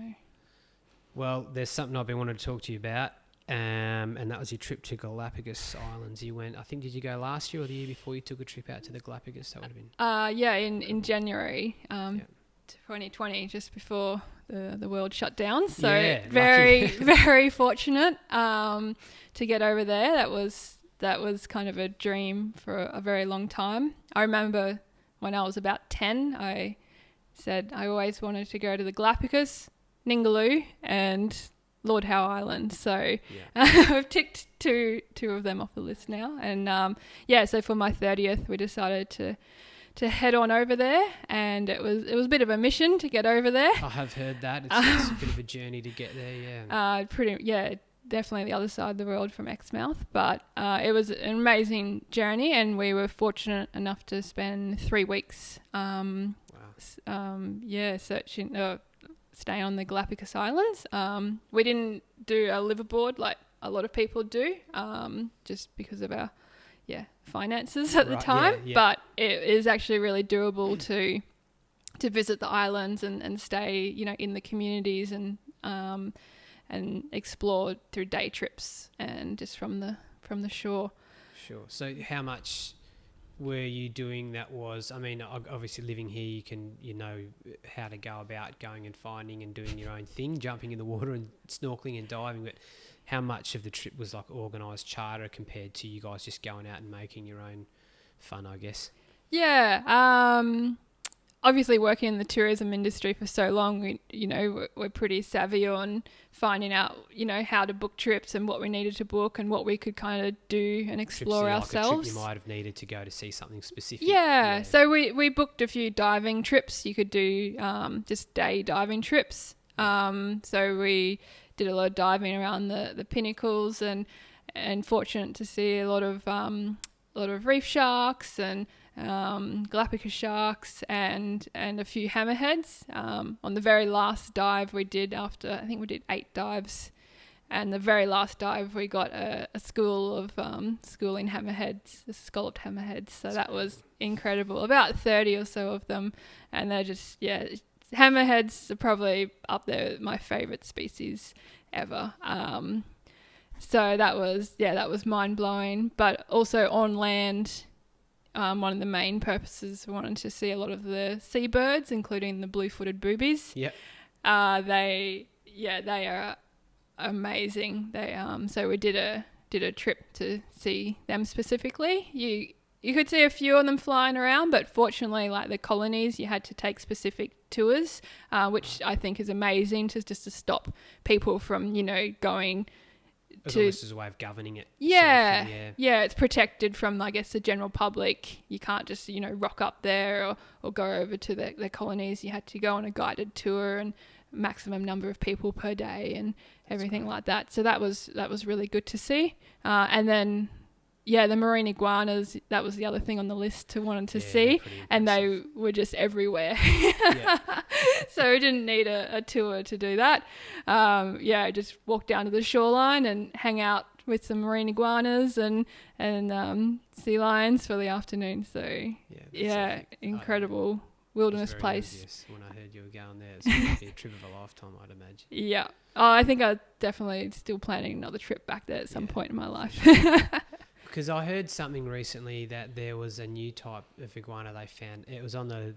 Well, there's something I've been wanting to talk to you about, and that was your trip to Galapagos Islands. You went, I think, did you go last year or the year before you took a trip out to the Galapagos? That would have been... in January 2020, just before the world shut down. So lucky. very fortunate to get over there. That was kind of a dream for a very long time. I remember when I was about 10, I said I always wanted to go to the Galapagos, Ningaloo, and Lord Howe Island. So I've ticked two of them off the list now. And so for my 30th, we decided to head on over there, and it was a bit of a mission to get over there. I have heard that. It's a bit of a journey to get there, definitely the other side of the world from Exmouth. But it was an amazing journey, and we were fortunate enough to spend 3 weeks searching... stay on the Galapagos Islands. We didn't do a liveaboard like a lot of people do, just because of our finances at the time. But it is actually really doable to visit the islands and stay, in the communities and explore through day trips and just from the shore. Sure. So how much were you doing that was, I mean, obviously living here, you know how to go about going and finding and doing your own thing, jumping in the water and snorkeling and diving, but how much of the trip was like organised charter compared to you guys just going out and making your own fun, I guess? Yeah. Obviously working in the tourism industry for so long, we're pretty savvy on finding out, how to book trips and what we needed to book and what we could kind of do and explore ourselves. Like a trip you might have needed to go to see something specific. Yeah. So we booked a few diving trips. You could do just day diving trips. So we did a lot of diving around the pinnacles and fortunate to see a lot of reef sharks and Galapagos sharks and a few hammerheads. On the very last dive we did, I think we did 8 dives, and the very last dive we got a school of schooling hammerheads, the scalloped hammerheads. So that was incredible. About 30 or so of them, and they're just hammerheads are probably up there with my favourite species ever. So that was mind blowing. But also on land, one of the main purposes, we wanted to see a lot of the seabirds, including the blue-footed boobies. Yep. They are amazing. So we did a trip to see them specifically. You could see a few of them flying around, but fortunately, like the colonies, you had to take specific tours, which I think is amazing to stop people from, going This is a way of governing it. Yeah, it's protected from, I guess, the general public. You can't just, rock up there or go over to the colonies. You had to go on a guided tour and maximum number of people per day and everything like that. So that was really good to see. And then, the marine iguanas, that was the other thing on the list to wanted to see. And they were just everywhere. So we didn't need a tour to do that. Just walk down to the shoreline and hang out with some marine iguanas and sea lions for the afternoon. So, incredible wilderness place. Yes, when I heard you were going there, it's going to be a trip of a lifetime, I'd imagine. Yeah. Oh, I think I'm definitely still planning another trip back there at some point in my life. Because I heard something recently that there was a new type of iguana they found. It was on the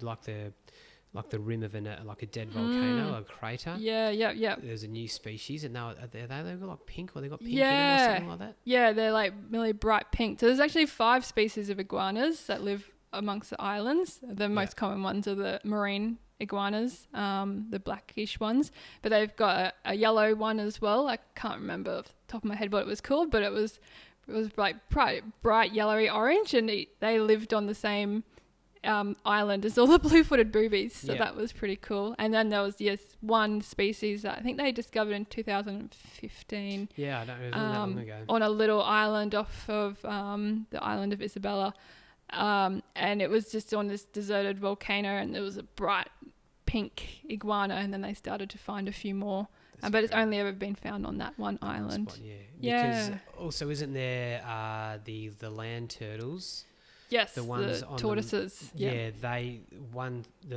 rim of a dead volcano, a crater. Yeah. There's a new species, and they've got like pink, or they got pink in them or something like that. Yeah, they're like really bright pink. So there's actually 5 species of iguanas that live amongst the islands. The most common ones are the marine iguanas, the blackish ones, but they've got a yellow one as well. I can't remember off the top of my head what it was called, but it was like bright yellowy orange, and they lived on the same island as all the blue-footed boobies, so that was pretty cool. And then there was one species that I think they discovered in 2015. Yeah, I don't know, it wasn't that long ago. On a little island off of the island of Isabella. And it was just on this deserted volcano, and there was a bright pink iguana, and then they started to find a few more. But it's only ever been found on that one island. Spot, because also isn't there the land turtles? Yes, the ones on tortoises. The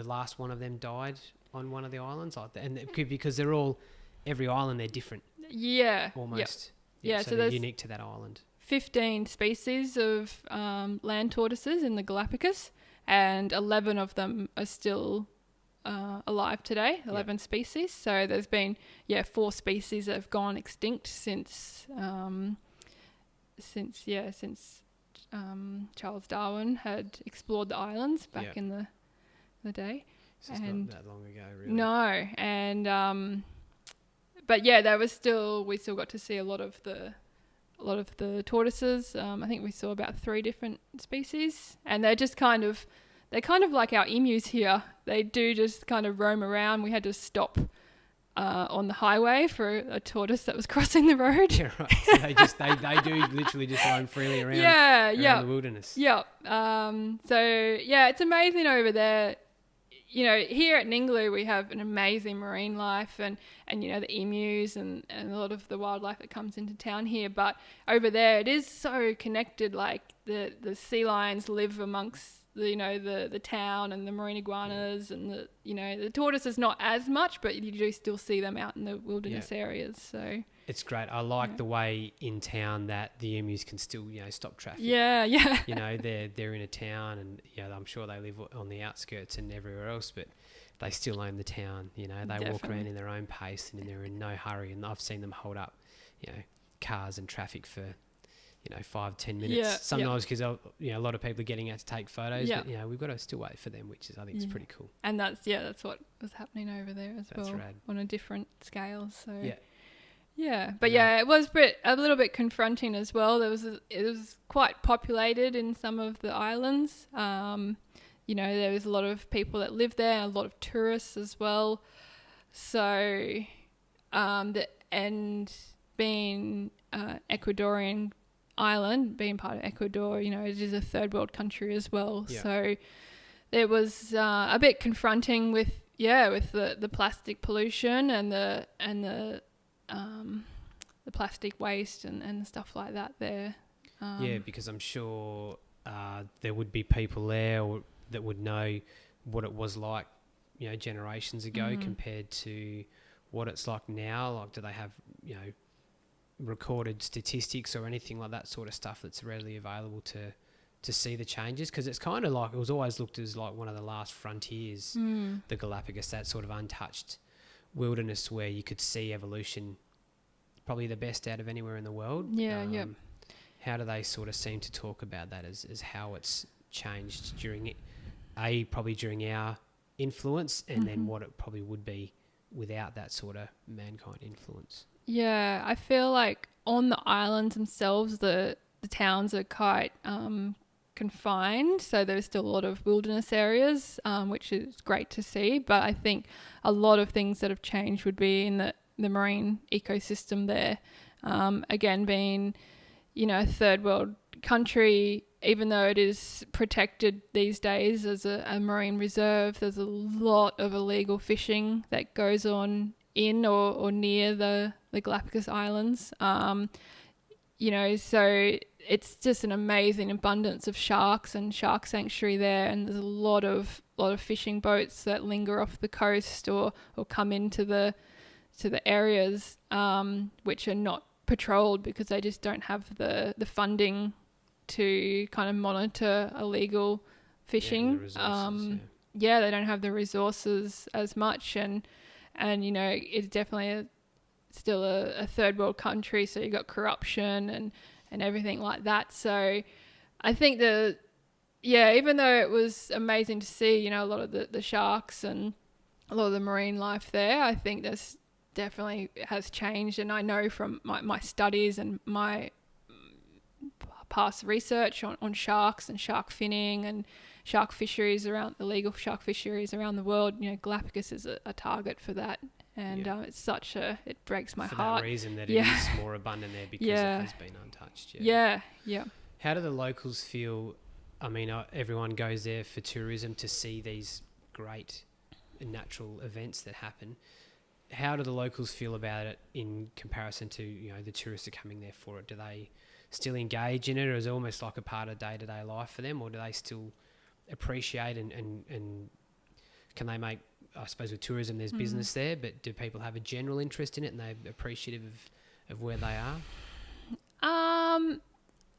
last one of them died on one of the islands, and it could, because they're all, every island they're different. Yeah, almost. Yeah, so they're unique to that island. 15 species of land tortoises in the Galapagos, and 11 of them are still alive today. 11 species. So there's been 4 species that have gone extinct since Charles Darwin had explored the islands back in the day. So it's not that long ago, really. No, and but we still got to see a lot of the tortoises. I think we saw about 3 different species, and they're kind of like our emus here. They do just kind of roam around. We had to stop on the highway for a tortoise that was crossing the road. Yeah, right. So they do literally just roam freely around the wilderness. Yeah. It's amazing over there. You know, here at Ningaloo we have an amazing marine life, and the emus and a lot of the wildlife that comes into town here. But over there it is so connected. Like the sea lions live amongst the town, and the marine iguanas, and the tortoises not as much, but you do still see them out in the wilderness areas. So it's great. I like the way in town that the emus can still stop traffic. Yeah. They're in a town, and I'm sure they live on the outskirts and everywhere else, but they still own the town. They walk around in their own pace, and they're in no hurry. And I've seen them hold up cars and traffic for 5-10 minutes sometimes, because a lot of people are getting out to take photos, but we've got to still wait for them, which is, I think, is pretty cool. And that's what was happening over there as well. Rad. On a different scale. So but it was a little bit confronting as well. It was quite populated in some of the islands. There was a lot of people that lived there, and a lot of tourists as well. So being Ecuadorian island, being part of Ecuador, it is a third world country as well. So it was a bit confronting with the plastic pollution and the plastic waste and stuff like that there. Because I'm sure there would be people there that would know what it was like generations ago compared to what it's like now. Like, do they have recorded statistics or anything like that sort of stuff that's readily available to see the changes? Because it's kind of like, it was always looked as like one of the last frontiers, the Galapagos, that sort of untouched wilderness where you could see evolution, probably the best out of anywhere in the world. How do they sort of seem to talk about that as how it's changed probably during our influence, and then what it probably would be without that sort of mankind influence? Yeah, I feel like on the islands themselves, the towns are quite confined, so there's still a lot of wilderness areas, which is great to see. But I think a lot of things that have changed would be in the marine ecosystem there. Again, being a third world country, even though it is protected these days as a marine reserve, there's a lot of illegal fishing that goes on in or near the Galapagos Islands. So it's just an amazing abundance of sharks and shark sanctuary there, and there's a lot of fishing boats that linger off the coast or come into the areas which are not patrolled, because they just don't have the funding to kind of monitor illegal fishing. They don't have the resources as much, and it's definitely still a third world country, so you've got corruption and everything like that. So I think even though it was amazing to see, a lot of the sharks and a lot of the marine life there, I think this definitely has changed. And I know from my studies and my past research on sharks and shark finning and shark fisheries around illegal shark fisheries around the world, Galapagos is a target for that. And it's it breaks my heart. For that reason, that it is more abundant there, because it has been untouched. Yeah. How do the locals feel I mean, everyone goes there for tourism to see these great natural events that happen. How do the locals feel about it in comparison to, the tourists are coming there for it? Do they still engage in it, or is it almost like a part of day-to-day life for them, or do they still appreciate and can they make, I suppose with tourism there's business there, but do people have a general interest in it and they're appreciative of where they are?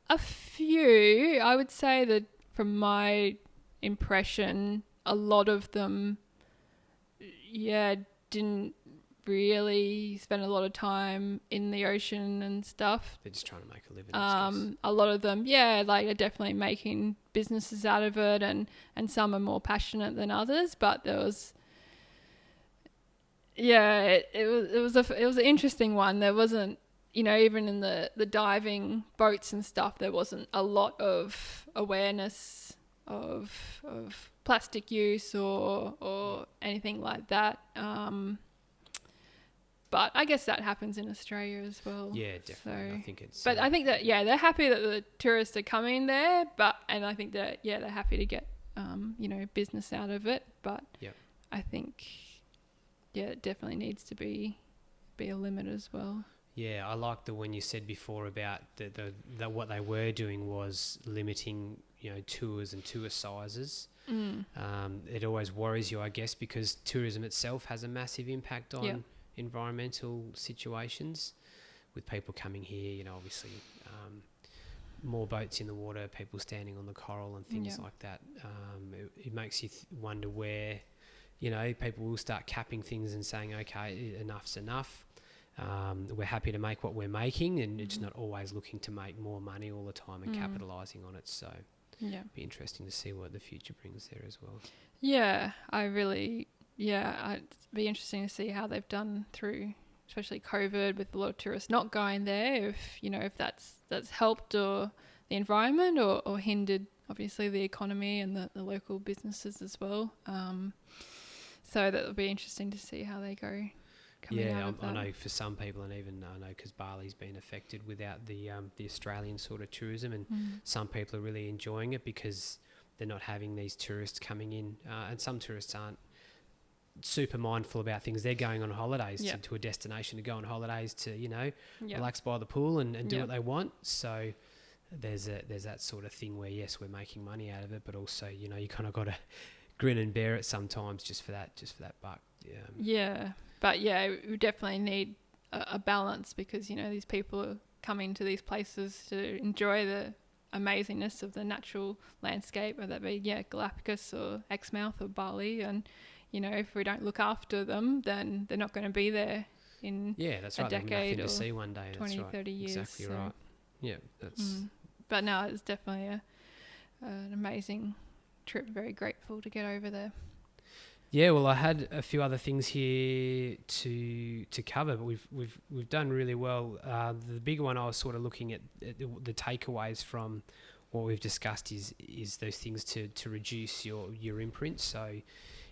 A few. I would say that from my impression, a lot of them, didn't really spend a lot of time in the ocean and stuff. They're just trying to make a living. A lot of them, are definitely making businesses out of it, and some are more passionate than others. But there was, it was an interesting one. There wasn't, even in the diving boats and stuff, there wasn't a lot of awareness of plastic use or anything like that. But I guess that happens in Australia as well. Yeah, definitely. So, I think it's. But I think that they're happy that the tourists are coming there. And I think that they're happy to get business out of it. But I think it definitely needs to be a limit as well. Yeah, I like the one you said before about the what they were doing was limiting tours and tour sizes. It always worries you, I guess, because tourism itself has a massive impact on environmental situations with people coming here, obviously more boats in the water, people standing on the coral and things like that. It makes you wonder where, people will start capping things and saying, okay, enough's enough. We're happy to make what we're making, and it's not always looking to make more money all the time and capitalising on it. So it'd be interesting to see what the future brings there as well. Yeah, it'd be interesting to see how they've done through, especially COVID, with a lot of tourists not going there. If that's helped or the environment or hindered, obviously, the economy and the local businesses as well. So that will be interesting to see how they go. I know for some people, and even I know because Bali's been affected without the Australian sort of tourism, and some people are really enjoying it because they're not having these tourists coming in, and some tourists aren't super mindful about things. They're going on holidays to a destination, to go on holidays to relax by the pool and do what they want. So there's that sort of thing where yes, we're making money out of it, but also you kind of got to grin and bear it sometimes just for that buck. But we definitely need a balance because these people are coming to these places to enjoy the amazingness of the natural landscape, whether that be Galapagos or Exmouth or Bali, and if we don't look after them, then they're not going to be there in that's a right. decade or to see one day. 20, that's right. 30 years. Exactly right. Yeah, that's. But no, it's definitely an amazing trip. Very grateful to get over there. Yeah, well, I had a few other things here to cover, but we've done really well. The big one I was sort of looking at the takeaways from what we've discussed is those things to reduce your imprint. So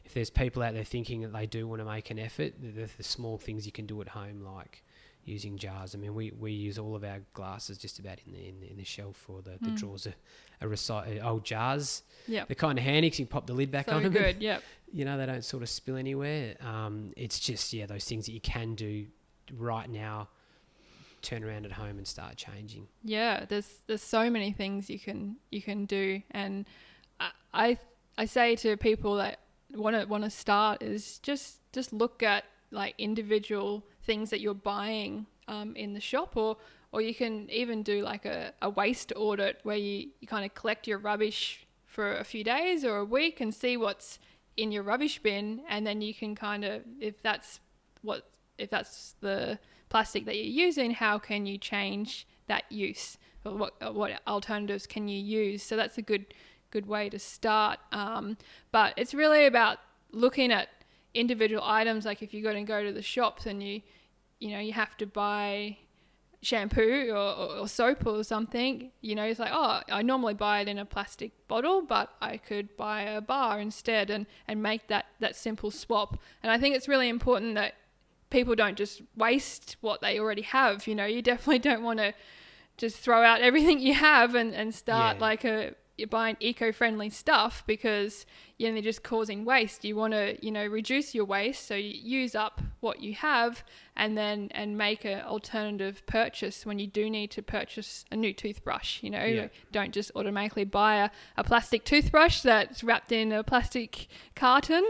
if there's people out there thinking that they do want to make an effort, the small things you can do at home, like using jars. I mean, we use all of our glasses just about in the shelf, or the drawers are old jars. Yeah, they're kind of handy because you can pop the lid back on them. Good. Yep. They don't sort of spill anywhere. It's just those things that you can do right now. Turn around at home and start changing. Yeah, there's so many things you can do, and I say to people that want to start is just look at like individual things that you're buying in the shop, or you can even do like a waste audit where you kind of collect your rubbish for a few days or a week and see what's in your rubbish bin, and then you can kind of, if that's the plastic that you're using, how can you change that use, or what alternatives can you use? So that's a good way to start. But it's really about looking at individual items. Like if you're going to go to the shops and you have to buy shampoo or soap or something, it's like, oh, I normally buy it in a plastic bottle, but I could buy a bar instead and make that simple swap. And I think it's really important that people don't just waste what they already have. You definitely don't want to just throw out everything you have and start like a you're buying eco-friendly stuff because you're just causing waste. You want to, reduce your waste, so you use up what you have, and make an alternative purchase when you do need to purchase a new toothbrush. Don't just automatically buy a plastic toothbrush that's wrapped in a plastic carton.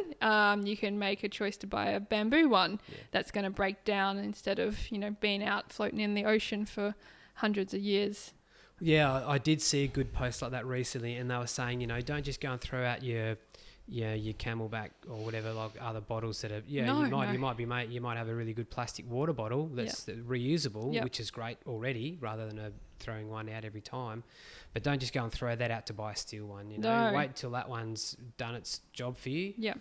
You can make a choice to buy a bamboo one that's going to break down instead of being out floating in the ocean for hundreds of years. Yeah, I did see a good post like that recently, and they were saying, don't just go and throw out your Camelback or whatever, like other bottles that are you might have a really good plastic water bottle that's reusable, which is great already, rather than throwing one out every time. But don't just go and throw that out to buy a steel one. Wait until that one's done its job for you. Yeah,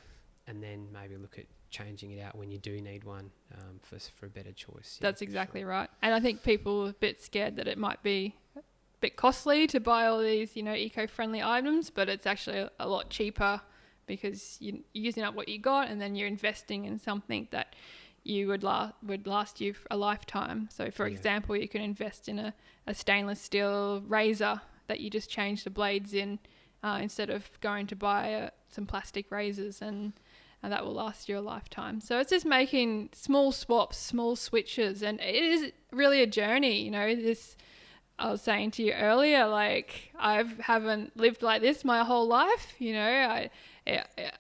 and then maybe look at changing it out when you do need one for a better choice. That's exactly right. And I think people are a bit scared that it might be a bit costly to buy all these, eco-friendly items, but it's actually a lot cheaper because you're using up what you got, and then you're investing in something that you would last you a lifetime. So, for example, you can invest in a stainless steel razor that you just change the blades in instead of going to buy some plastic razors, and that will last you a lifetime. So it's just making small swaps, small switches, and it is really a journey. I was saying to you earlier, like I haven't lived like this my whole life.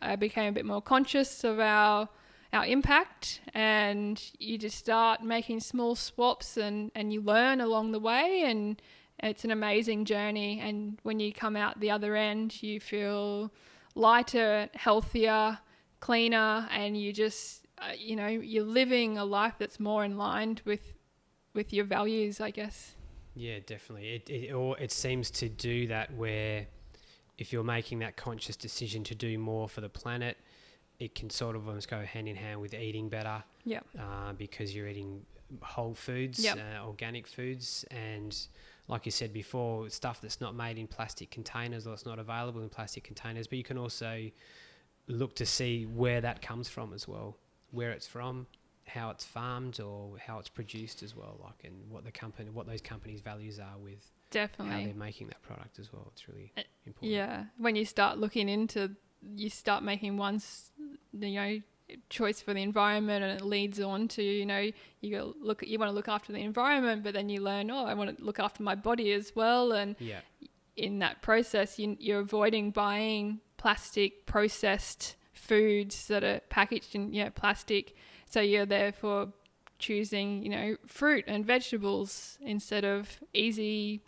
I became a bit more conscious of our impact, and you just start making small swaps, and you learn along the way, and it's an amazing journey. And when you come out the other end, you feel lighter, healthier, cleaner, and you just you're living a life that's more in line with your values, I guess. Yeah, definitely. It seems to do that, where if you're making that conscious decision to do more for the planet, it can sort of almost go hand in hand with eating better. Yeah. Because you're eating whole foods, organic foods, and like you said before, stuff that's not made in plastic containers, or it's not available in plastic containers. But you can also look to see where that comes from as well, where it's from, how it's farmed, or how it's produced as well, and what those companies' values are with definitely how they're making that product as well. It's really important. Yeah, when you start looking into, you start making choice for the environment, and it leads on to you want to look after the environment, but then you learn, I want to look after my body as well, and in that process you're avoiding buying plastic processed foods that are packaged in plastic. So you're therefore choosing fruit and vegetables instead of easy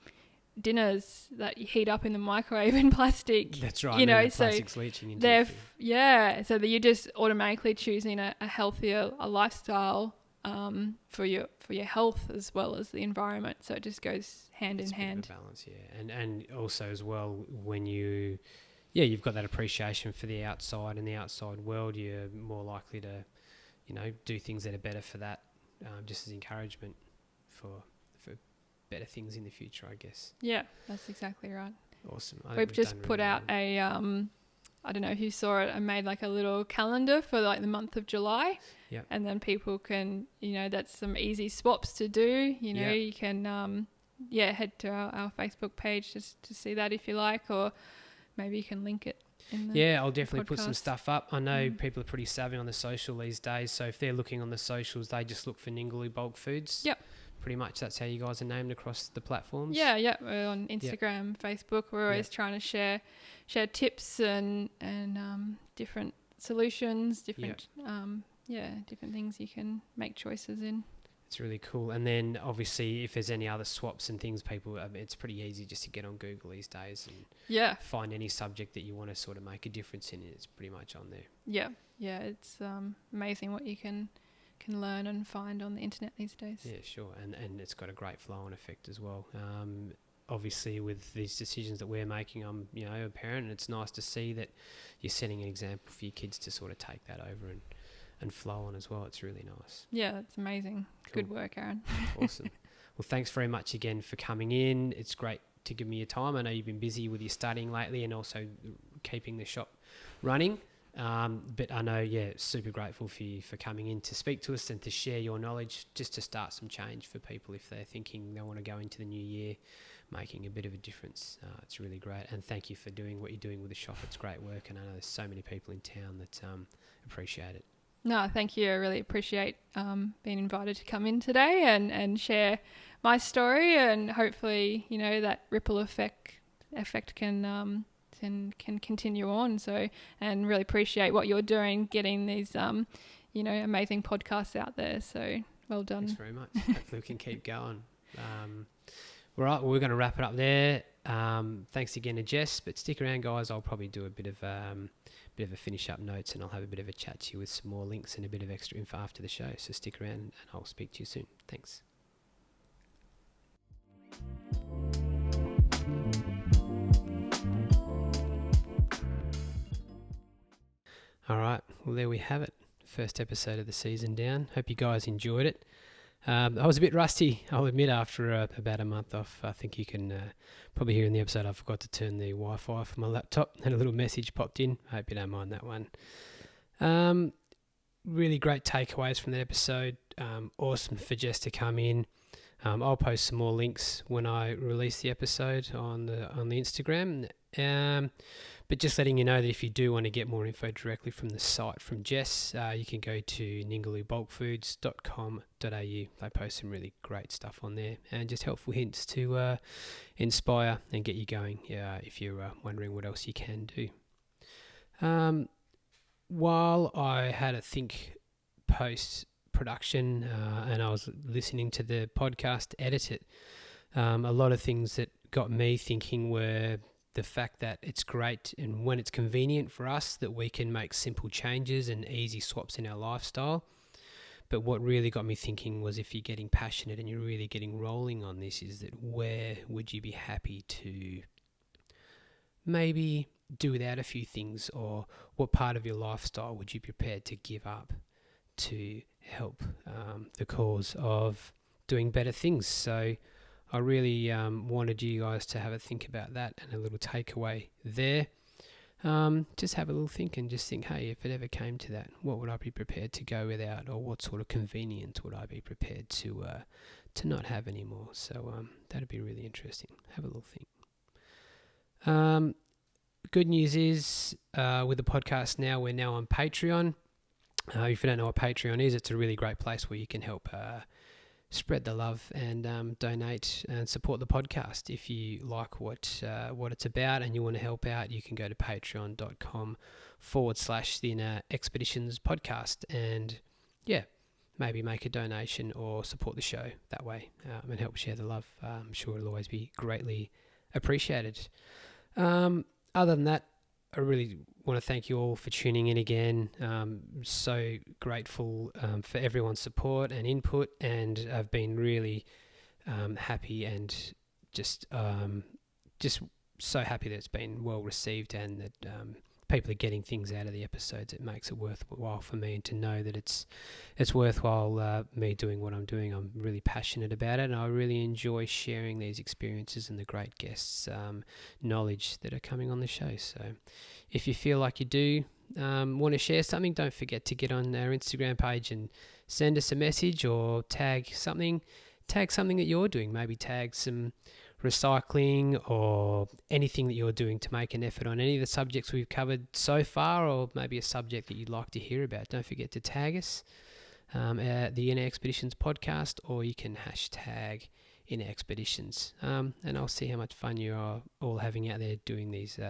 dinners that you heat up in the microwave in plastic. That's right. So plastic's leaching into so that you're just automatically choosing a healthier lifestyle for your health as well as the environment. So it just goes hand in hand. Balance, and also as well, when you've got that appreciation for the outside and the outside world, you're more likely to do things that are better for that, just as encouragement for better things in the future, I guess. Yeah, that's exactly right. Awesome. We've just put out a, I don't know if you saw it, I made like a little calendar for like the month of July. Yeah. And then people can, that's some easy swaps to do. You can, head to our Facebook page just to see that if you like, or maybe you can link it. I'll definitely put some stuff up. I know people are pretty savvy on the social these days, so if they're looking on the socials, they just look for Ningaloo Bulk Foods. Yep. Pretty much that's how you guys are named across the platforms. Yeah. We're on Instagram, Facebook. We're always trying to share tips and different solutions, different things you can make choices in. It's really cool. And then obviously if there's any other swaps and things, it's pretty easy just to get on Google these days and find any subject that you want to sort of make a difference in. It's pretty much on there. Yeah, it's amazing what you can learn and find on the internet these days. Yeah, sure. And it's got a great flow and effect as well. Obviously with these decisions that we're making, I'm a parent, and it's nice to see that you're setting an example for your kids to sort of take that over and flow on as well. It's really nice. Yeah, that's amazing. Cool. Good work, Aaron. Awesome. Well, thanks very much again for coming in. It's great to give me your time. I know you've been busy with your studying lately and also keeping the shop running. But I know, super grateful for you for coming in to speak to us and to share your knowledge, just to start some change for people if they're thinking they want to go into the new year making a bit of a difference. It's really great, and thank you for doing what you're doing with the shop. It's great work, and I know there's so many people in town that appreciate it. No, thank you. I really appreciate being invited to come in today and share my story, and hopefully, that ripple effect can continue on. So, and really appreciate what you're doing, getting these amazing podcasts out there. So, well done. Thanks very much. Hopefully we can keep going. Right, we're going to wrap it up there. Thanks again to Jess, but stick around, guys. I'll probably do a bit of a finish up notes, and I'll have a bit of a chat to you with some more links and a bit of extra info after the show. So stick around, and I'll speak to you soon. Thanks. All right, well, there we have it. First episode of the season down. Hope you guys enjoyed it. I was a bit rusty, I'll admit, after about a month off. I think you can probably hear in the episode I forgot to turn the Wi-Fi off my laptop, and a little message popped in. I hope you don't mind that one. Really great takeaways from that episode. Awesome for Jess to come in. I'll post some more links when I release the episode on the Instagram. But just letting you know that if you do want to get more info directly from the site from Jess, you can go to ningalooBulkFoods.com.au. They post some really great stuff on there, and just helpful hints to inspire and get you going if you're wondering what else you can do. While I had a think post-production and I was listening to the podcast to edit it, a lot of things that got me thinking were the fact that it's great, and when it's convenient for us, that we can make simple changes and easy swaps in our lifestyle. But what really got me thinking was, if you're getting passionate and you're really getting rolling on this, is that where would you be happy to maybe do without a few things, or what part of your lifestyle would you be prepared to give up to help the cause of doing better things? So I really wanted you guys to have a think about that, and a little takeaway there. Just have a little think, and just think, hey, if it ever came to that, what would I be prepared to go without, or what sort of convenience would I be prepared to not have anymore? So that'd be really interesting. Have a little think. Good news is with the podcast now, we're now on Patreon. If you don't know what Patreon is, it's a really great place where you can help spread the love and donate and support the podcast. If you like what it's about and you want to help out, you can go to patreon.com/the Expeditions podcast, and maybe make a donation or support the show that way, and help share the love. I'm sure it'll always be greatly appreciated. Other than that, I really want to thank you all for tuning in again. So grateful for everyone's support and input, and I've been really happy and just so happy that it's been well received, and that people are getting things out of the episodes. It makes it worthwhile for me, and to know that it's worthwhile me doing what I'm doing. I'm really passionate about it, and I really enjoy sharing these experiences and the great guests' knowledge that are coming on the show. So if you feel like you do want to share something, don't forget to get on our Instagram page and send us a message, or tag something that you're doing. Maybe tag some recycling or anything that you're doing to make an effort on any of the subjects we've covered so far, or maybe a subject that you'd like to hear about. Don't forget to tag us at the Inner Expeditions podcast, or you can hashtag Inner Expeditions, and I'll see how much fun you are all having out there doing these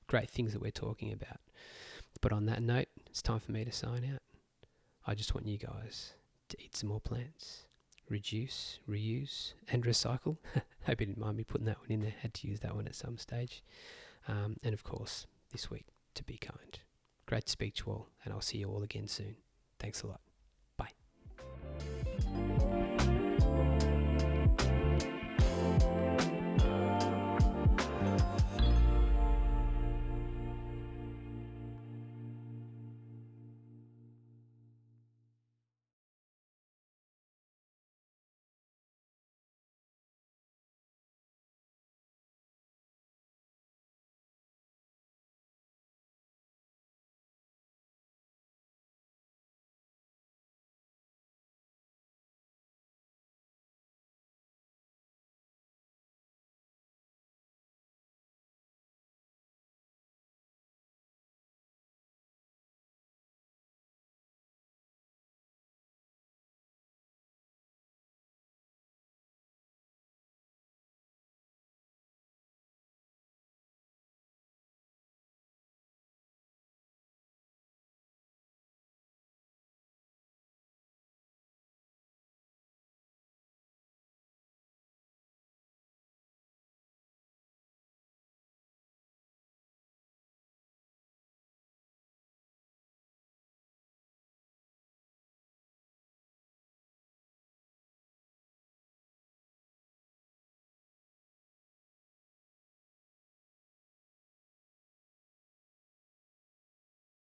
great things that we're talking about. But on that note, it's time for me to sign out. I just want you guys to eat some more plants, reduce, reuse, and recycle. Hope you didn't mind me putting that one in there. Had to use that one at some stage. And of course, this week, to be kind. Great to speak to you all, and I'll see you all again soon. Thanks a lot.